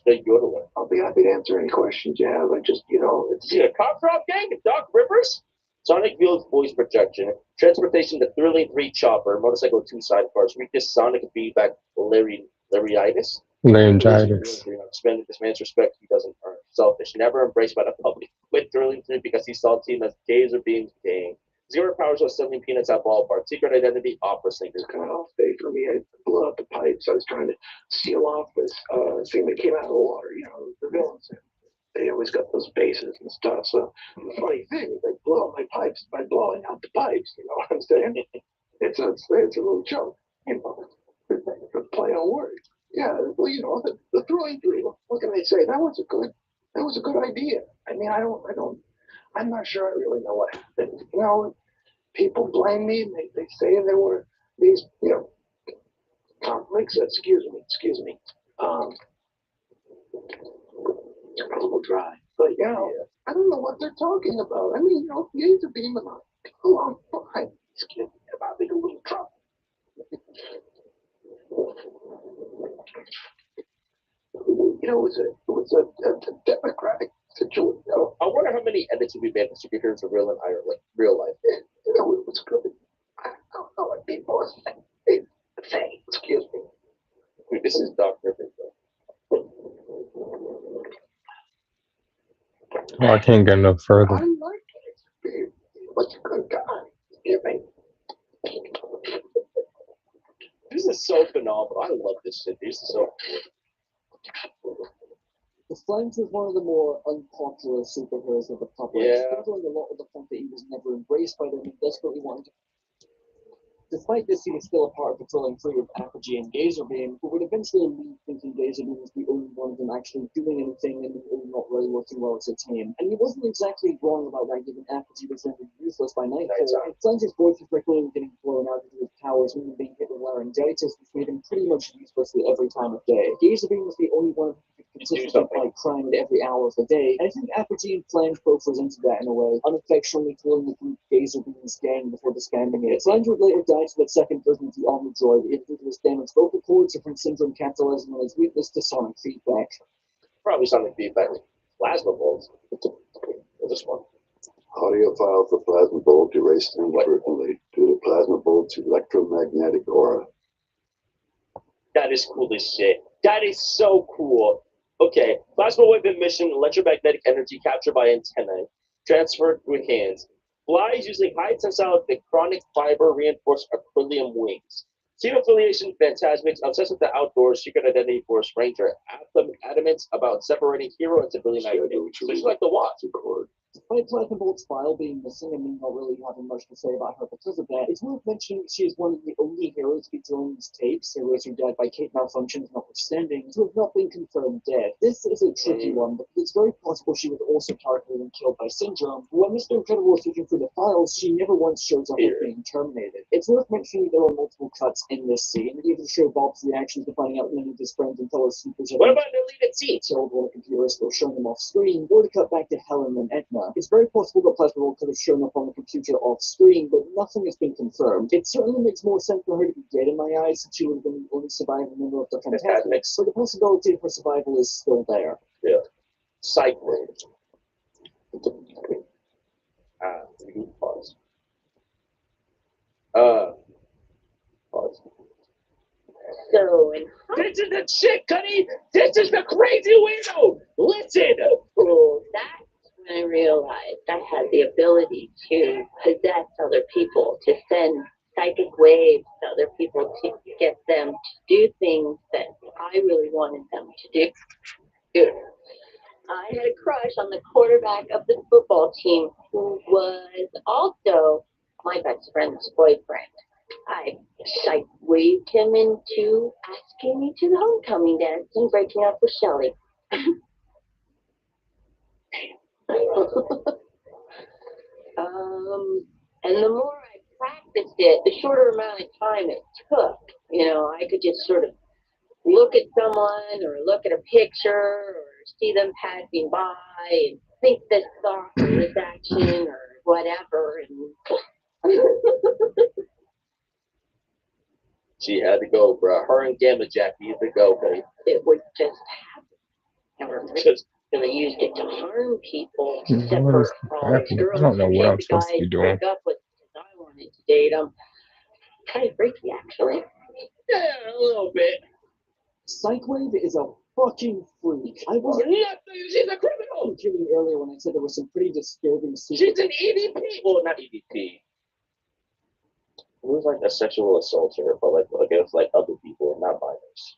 The yodel. I'll be happy to answer any questions you have. I just, you know, it's a cop drop gang of Doc Rivers. Sonic Field's voice projection, transportation to Thrilling 3 chopper, motorcycle 2 sidecars, weakness Sonic feedback, laryngitis. Expended this man's respect he doesn't earn. Selfish, never embraced by the public. Quit Thrilling 3 because he saw team as gays or being gay. Zero powers while selling peanuts at ballpark. Secret identity, opera singer. It's kind of off day for me. I blew out the pipes. I was trying to seal off this thing that came out of the water. You know, the villains. They always got those bases and stuff. So the funny thing is, they blow out my pipes by blowing out the pipes. You know what I'm saying? It's a little joke. You know, the play on words. Yeah. Well, you know, the Thrilling 3. What can I say? That was a good idea. I mean, I'm not sure I really know what happened. You know, people blame me. They say there were these, you know, conflicts. Excuse me. A little dry, but you know, I don't know what they're talking about. I mean, you know, gays are being alive. Oh, I'm fine. Excuse me about being a little trouble. You know, it was a democratic situation. I wonder how many edits would be made for superheroes in real life. You know, it was good. I don't know what people are saying. Excuse me. This is Doc Rivers, though. Oh, I can't get no further. I like it. What's a good guy? Excuse me. This is so phenomenal. I love this shit. This is so cool. The Flames was one of the more unpopular superheroes of the public, struggling a lot with the fact that he was never embraced by them and desperately wanted to. Despite this, he was still a part of patrolling through with Apogee and Gazerbeam, but would eventually leave thinking Gazerbeam was the only one of them actually doing anything and not really working well as a team. And he wasn't exactly wrong about that, given Apogee was rendered useless by nightfall. And Flange's voice was regularly getting blown out due to his powers, meaning being hit with laryngitis, which made him pretty much useless every time of day. Gazerbeam was the only one who could consistently fight crime at every hour of the day, and I think Apogee and Flange both resented that in a way, unaffectionately calling the group Gazerbeam's gang before disbanding it. Flange would later die to that second version of the Omnidroid, either due to his damaged vocal cords or from syndrome capitalizing on his weakness to sonic feedback. Probably sonic feedback. Plasma bolts. Or this one. Audiophile for plasma bolt erased inadvertently due to plasma bolt's electromagnetic aura. That is cool as shit. That is so cool. Okay, plasma wave emission, electromagnetic energy captured by antennae, transferred through hands. Flies using high tensile diachronic fiber reinforced acrylium wings. Team affiliation, Phantasmics, obsessed with the outdoors, secret identity force ranger, adamant about separating hero and civilian identity. So she's like the watch. Despite Plasma Bolt's file being missing and me not really having much to say about her because of that, it's worth mentioning that she is one of the only heroes featured on these tapes, heroes who died by Kate malfunctions notwithstanding, to have not been confirmed dead. This is a tricky one, because it's very possible she was also targeted and killed by Syndrome, but when Mr. Incredible is looking through the files, she never once shows up as being terminated. It's worth mentioning there are multiple cuts in this scene, even to show Bob's reaction to finding out many of his friends and fellow supers What about the deleted scenes? killed when a computer is still showing them off screen, or to cut back to Helen and Edna. It's very possible that Plasma Bolt could have shown up on the computer off screen, but nothing has been confirmed. It certainly makes more sense for her to be dead in my eyes, since she would have been the only surviving member of the Phantasmics, so the possibility of her survival is still there. Yeah. Cycling. Pause. Pause. So, and This is the chick, Cuddy! This is the crazy weirdo! Listen! oh, that's when I realized I had the ability to possess other people, to send psychic waves to other people to get them to do things that I really wanted them to do. Dude, I had a crush on the quarterback of the football team who was also my best friend's boyfriend. I waved him into asking me to the homecoming dance and breaking up with Shelley. And the more I practiced it, the shorter amount of time it took. You know, I could just sort of look at someone or look at a picture or see them passing by and think this thought or this action or whatever. And She had to go, bro. Her and Gamma Jack needed to go, buddy. it would just happen. Never really used it to harm people, except What is for all these happening? I girls don't know who what hate I'm the supposed to guys be to doing. break up with because I wanted to date them. Kind of freaky, actually. Yeah, a little bit. Psychwave is a fucking freak. I was She's a criminal! kidding me earlier when I said there was some pretty disturbing scenes. She's an EDP! Well, not EDP. It was like a sexual assaulter, but like against like other people, not minors.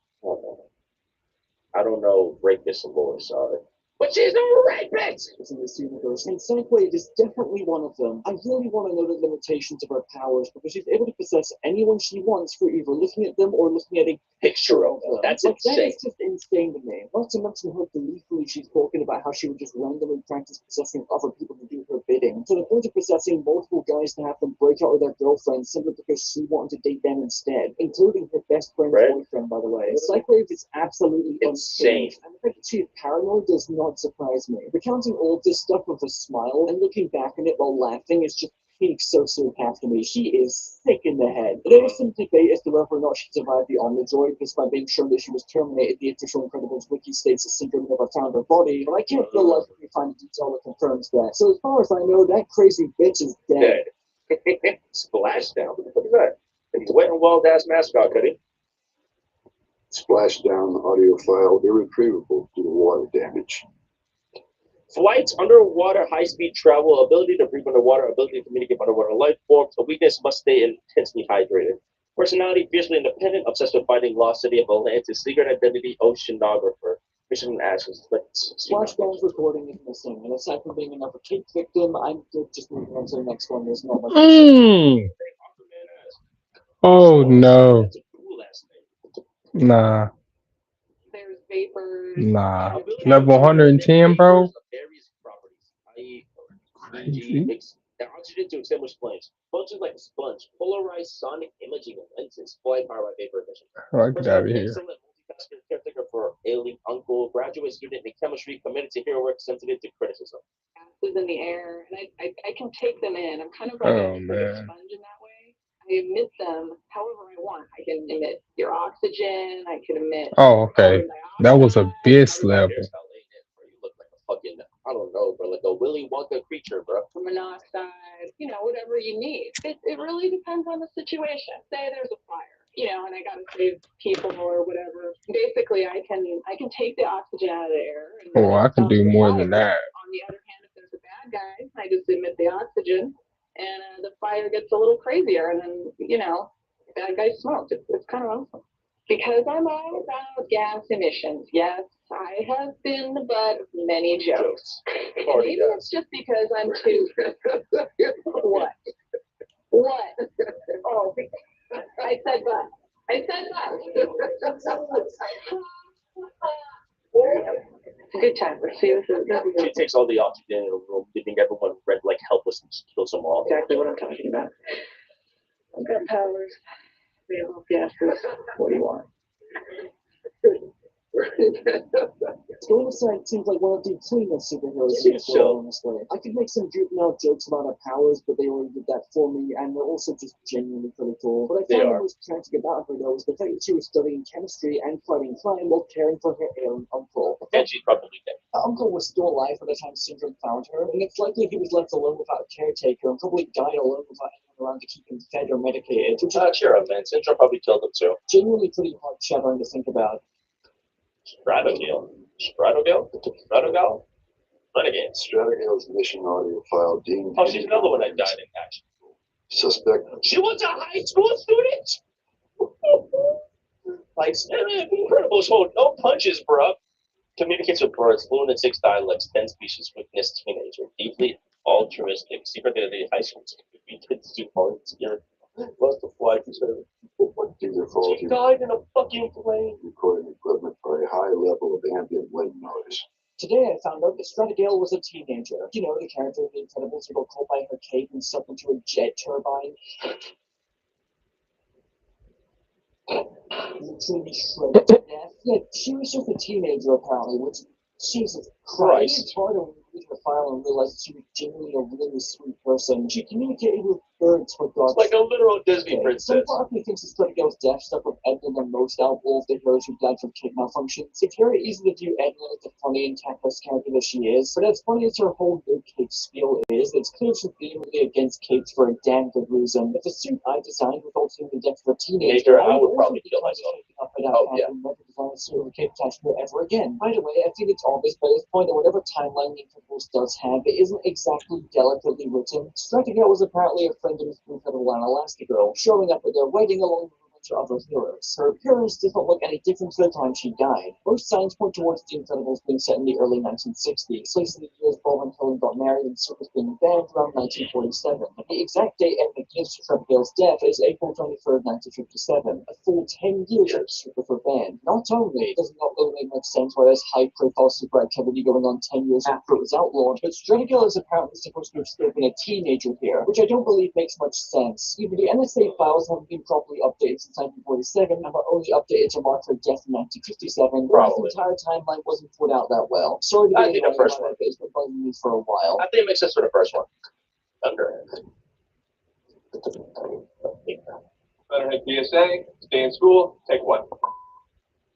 I don't know rapist and Lord, sorry. But she's a rapist! In this universe, and Psychwave is definitely one of them. I really want to know the limitations of her powers, because she's able to possess anyone she wants for either looking at them or looking at a picture of them. That's Like, that insane. is just insane to me. Not to mention how gleefully she's talking about how she would just randomly practice possessing other people to do her bidding, to the point of possessing multiple guys to have them break out with their girlfriends simply because she wanted to date them instead, including her best friend's boyfriend, by the way. Psychwave is absolutely Insane. and the fact that she is paranoid does not surprise me. Recounting all of this stuff with a smile and looking back on it while laughing is just peak sociopath to me. She is sick in the head. There is some debate as to whether or not she survived the Omnidroid, despite being shown that she was terminated. The official Incredibles wiki states that Syndrome never found her body, but I can't feel like we find a detail that confirms that. So as far as I know, that crazy bitch is dead. Splashdown. What is that? He's wet and wild ass mascot, Cuddy. Splashdown audiophile irretrievable due to water damage. Flights, underwater, high-speed travel, ability to breathe underwater, ability to communicate with underwater life forms. A weakness must stay intensely hydrated. Personality, fiercely independent, obsessed with fighting lost city of Atlantis, secret identity, oceanographer. Mission Ashes. Let's see. Flashbang's recording is missing, and aside from being another cake victim, I'm good just moving on to the next one. There's not much. Mm. Oh no. That's a cool ass name. Nah. There's vapors. Nah. Level 110, bro. Various properties, i.e., Crazy. and oxygen to extinguish flames. Functions like a sponge. Polarized sonic imaging of lenses. Flight powered by vapor emission. Oh, get out of here. Excellent multitasking caretaker for ailing uncle. Graduate student in chemistry. Committed to hero work. Sensitive to criticism. Gases in the air, and I can take them in. I'm kind of like, Oh like a man. sponge in that way. I emit them however I want. I can emit your oxygen. I can emit Oh, okay. carbon That was dioxide. abyss level. Hairstyle ain't it, bro. You look like a fucking, I don't know, bro, like a Willy Wonka creature, bro. Monoxide, whatever you need. It really depends on the situation. Say there's a fire, and I gotta save people or whatever. Basically, I can take the oxygen out of the air. And Oh, I can stop do the more fire. than that. On the other hand, if there's a bad guy, I just emit the oxygen, and the fire gets a little crazier, and then bad guy smokes. It's kind of awesome. Because I'm all about gas emissions. Yes, I have been the butt of many jokes. Maybe it's just because I'm too. What? What? Oh, I said but. I said but. It's a good time. See, She takes all the oxygen in the room, leaving everyone red like helpless and just kills them all. exactly what I'm talking about. I've got powers. We have gases. What do you want? Going aside seems like one of the cleanest superheroes in the world, honestly. I could make some juvenile jokes about her powers, but they already did that for me, and they're also just genuinely pretty cool. What I found the most tragic about her, though, was the fact that she was studying chemistry and fighting crime while caring for her ailing uncle. And she's probably dead. Her uncle was still alive by the time Syndrome found her, and it's likely he was left alone without a caretaker and probably died alone without anyone around to keep him fed or medicated, which is Cheer up, man. Syndrome probably killed him too. genuinely pretty heart-shattering to think about. Stratogale? Stratogale? Renegade. Stratogale's mission audio file deemed. Oh, she's another one that died in action. Suspect. She was a high school student? Like, Incredibles hold no punches, bro. Communicates with birds, fluent in 6 dialects, 10 species, witness teenager, deeply altruistic, secret identity, high school student, kids do volunteer, loves to fly to serve. She died in a fucking plane. Recording equipment for a high level of ambient wind noise. Today I found out that Stratogale was a teenager. You know, the character of The Incredibles who got caught by her cape and stuck into a jet turbine. Literally shredded to death. Yeah, she was just a teenager apparently, which, Jesus Christ. It's hard to read her file and realize that she was genuinely a really sweet person. She communicated with birds for God's It's like a literal Disney princess. Some part of me thinks that Stratogale's death stuck with Edna the most out of all of the heroes who died from kid malfunctions. It's very easy to view Edna as the funny and tactless character that she is, but as funny as her whole new cape spiel is, it's clear she's vehemently against capes for a damn good reason. If the suit I designed resulted in the death of a teenager, I would probably kill myself. Never design a suit with a cape attached to it ever again. By the way, I think it's obvious by this point that whatever timeline the Incredibles does have, it isn't exactly delicately written. Stratogale was apparently a friend of Incredible and Elastigirl, showing up at their wedding along with a bunch of other heroes. Her appearance does not look any different to the time she died. Most signs point towards the Incredibles being set in the early 1960s, placing the years Bob and Helen got married and circus being banned around 1947. The exact date Edna gives to Stratogale's death is April 23rd, 1957, a full 10 years after Super for banned. Not only does it not really make much sense why there's high-profile super activity going on 10 years after it was outlawed, but Stratogale is apparently supposed to have still been a teenager here, which I don't believe makes much sense. Either the NSA files haven't been properly updated since 1947 and were only updated to mark her death in 1957, or the entire timeline wasn't put out that well. Sorry to be I think the first one. It's been bugging me for a while. I think it makes sense for the first one. Thunder. Letterhead PSA, stay in school, take one.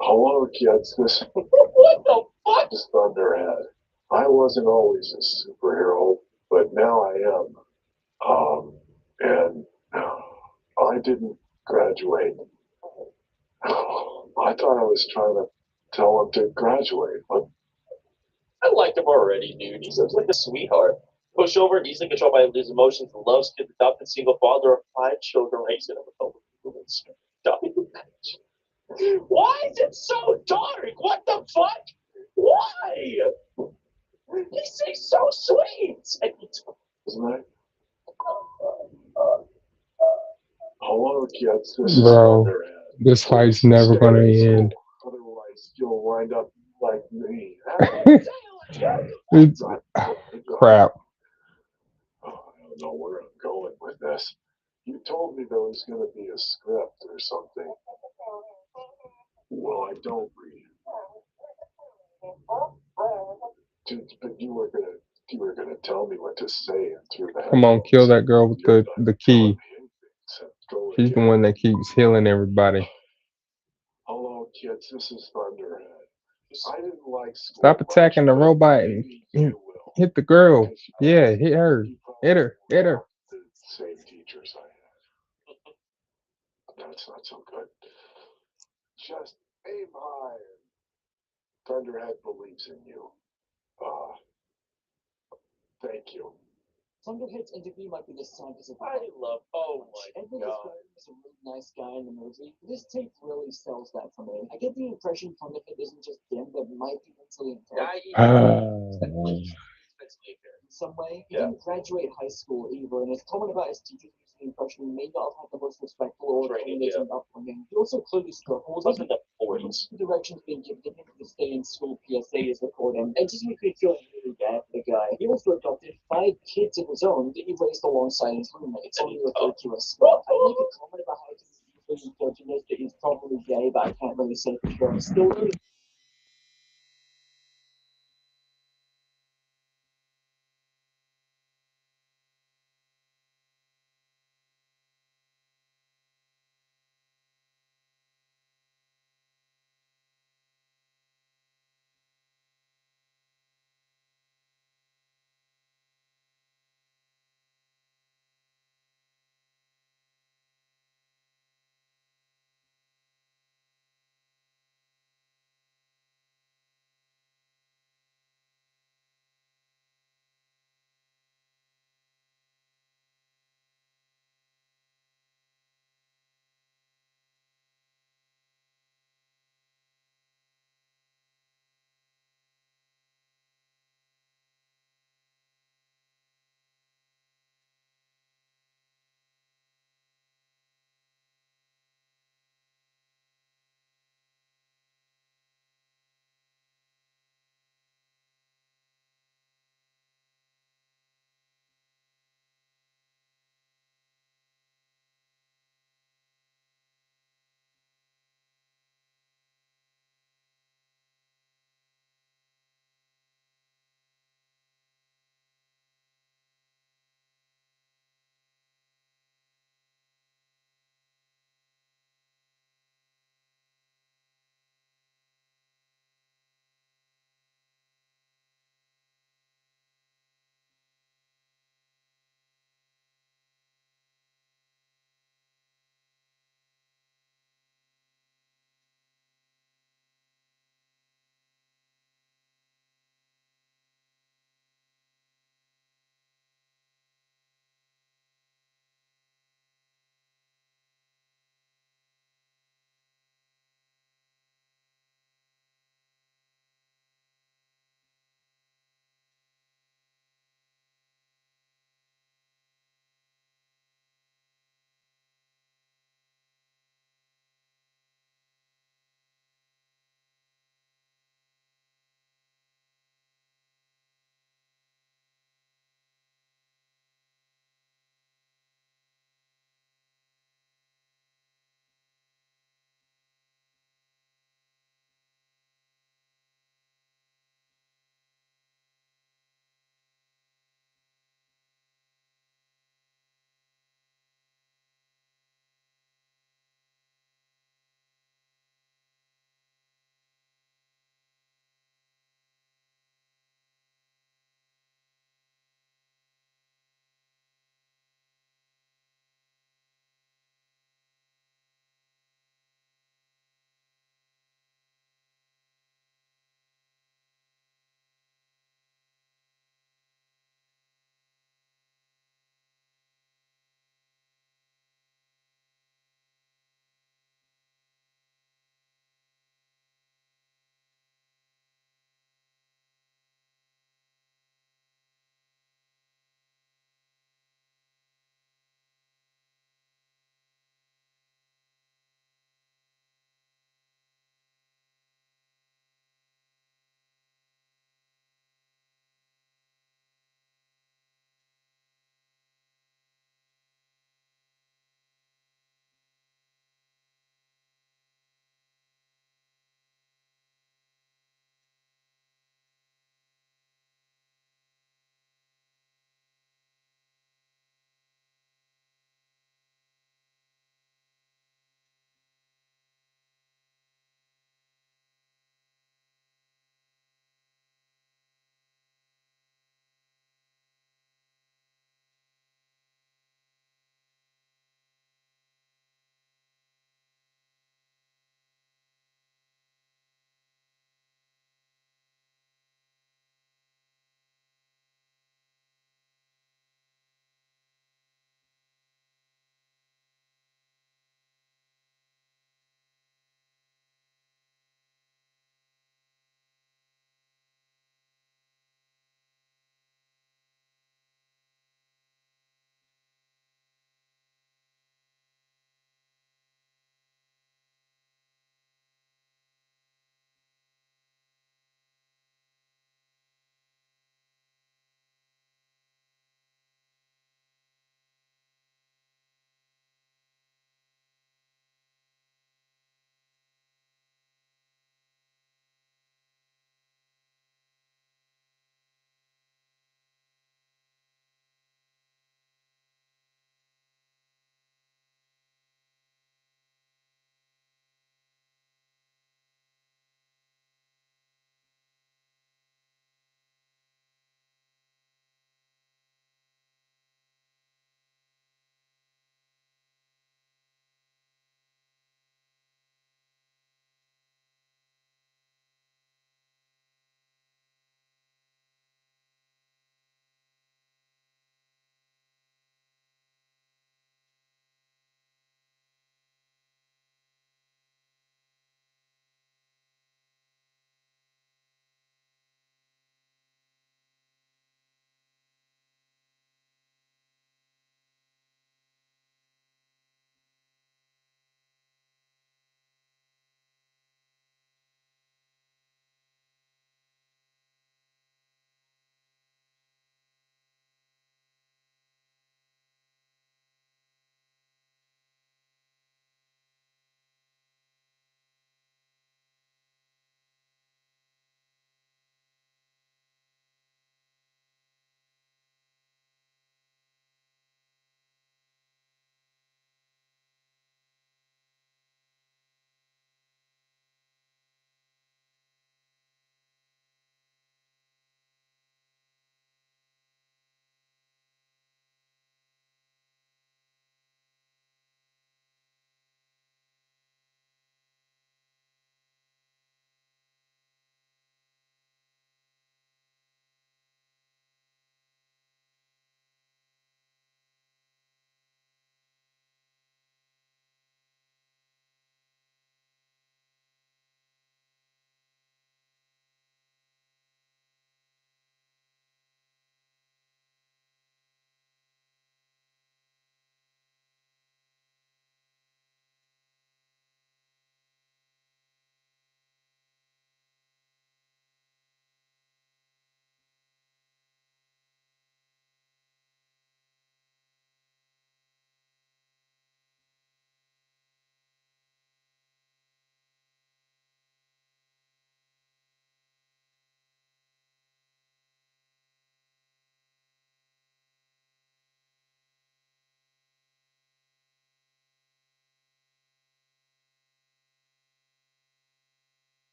Hello, kids. This What the fuck? is Thunderhead. I wasn't always a superhero, but now I am. And I didn't graduate. I thought I was trying to tell him to graduate, but I liked him already, dude. He seems like a sweetheart. Pushover, easily controlled by his emotions, loves kid, adopted single father of 5 children, raised in a Why is it so dark? What the fuck? Why? He seems so sweet. And he Isn't it? Hello, kids. This is Bro, Thunderhead. this fight's never gonna end. Otherwise, you'll wind up like me. It's crap. Oh, I don't know where I'm going with this. You told me there was going to be a script or something. Well, I don't read. But you were gonna tell me what to say through the Come on, kill that girl with You're the not key. telling me anything except throw a She's the jab. one that keeps healing everybody. Hello, kids. This is Thunderhead. I didn't like school. Stop attacking the much, but robot and maybe you will. hit the girl. Because you Yeah, hit her. you Hit her. Hit her. the same teachers I had. That's not so good. Just aim high and Thunderhead believes in you. Thank you. Thunderhead's interview might be the saddest of I love. Oh my Edward god. described him as a really nice guy in the movie. This tape really sells that for me. I get the impression Thunderhead isn't just dim, but might be mentally impaired. In some way, he didn't graduate high school either, and his comment about his teachers using the impression he may not have had the most respectful or accommodating upbringing. He also clearly struggles Wasn't with the 40s? the directions being given to him to stay in school. PSA is recording. It just makes me feel really bad for the guy. He also adopted 5 kids of his own that he raised alongside his roommates, only referred to as Scott. I make a comment about how he's usually judging this that he's probably gay, but I can't really say for sure. It's still really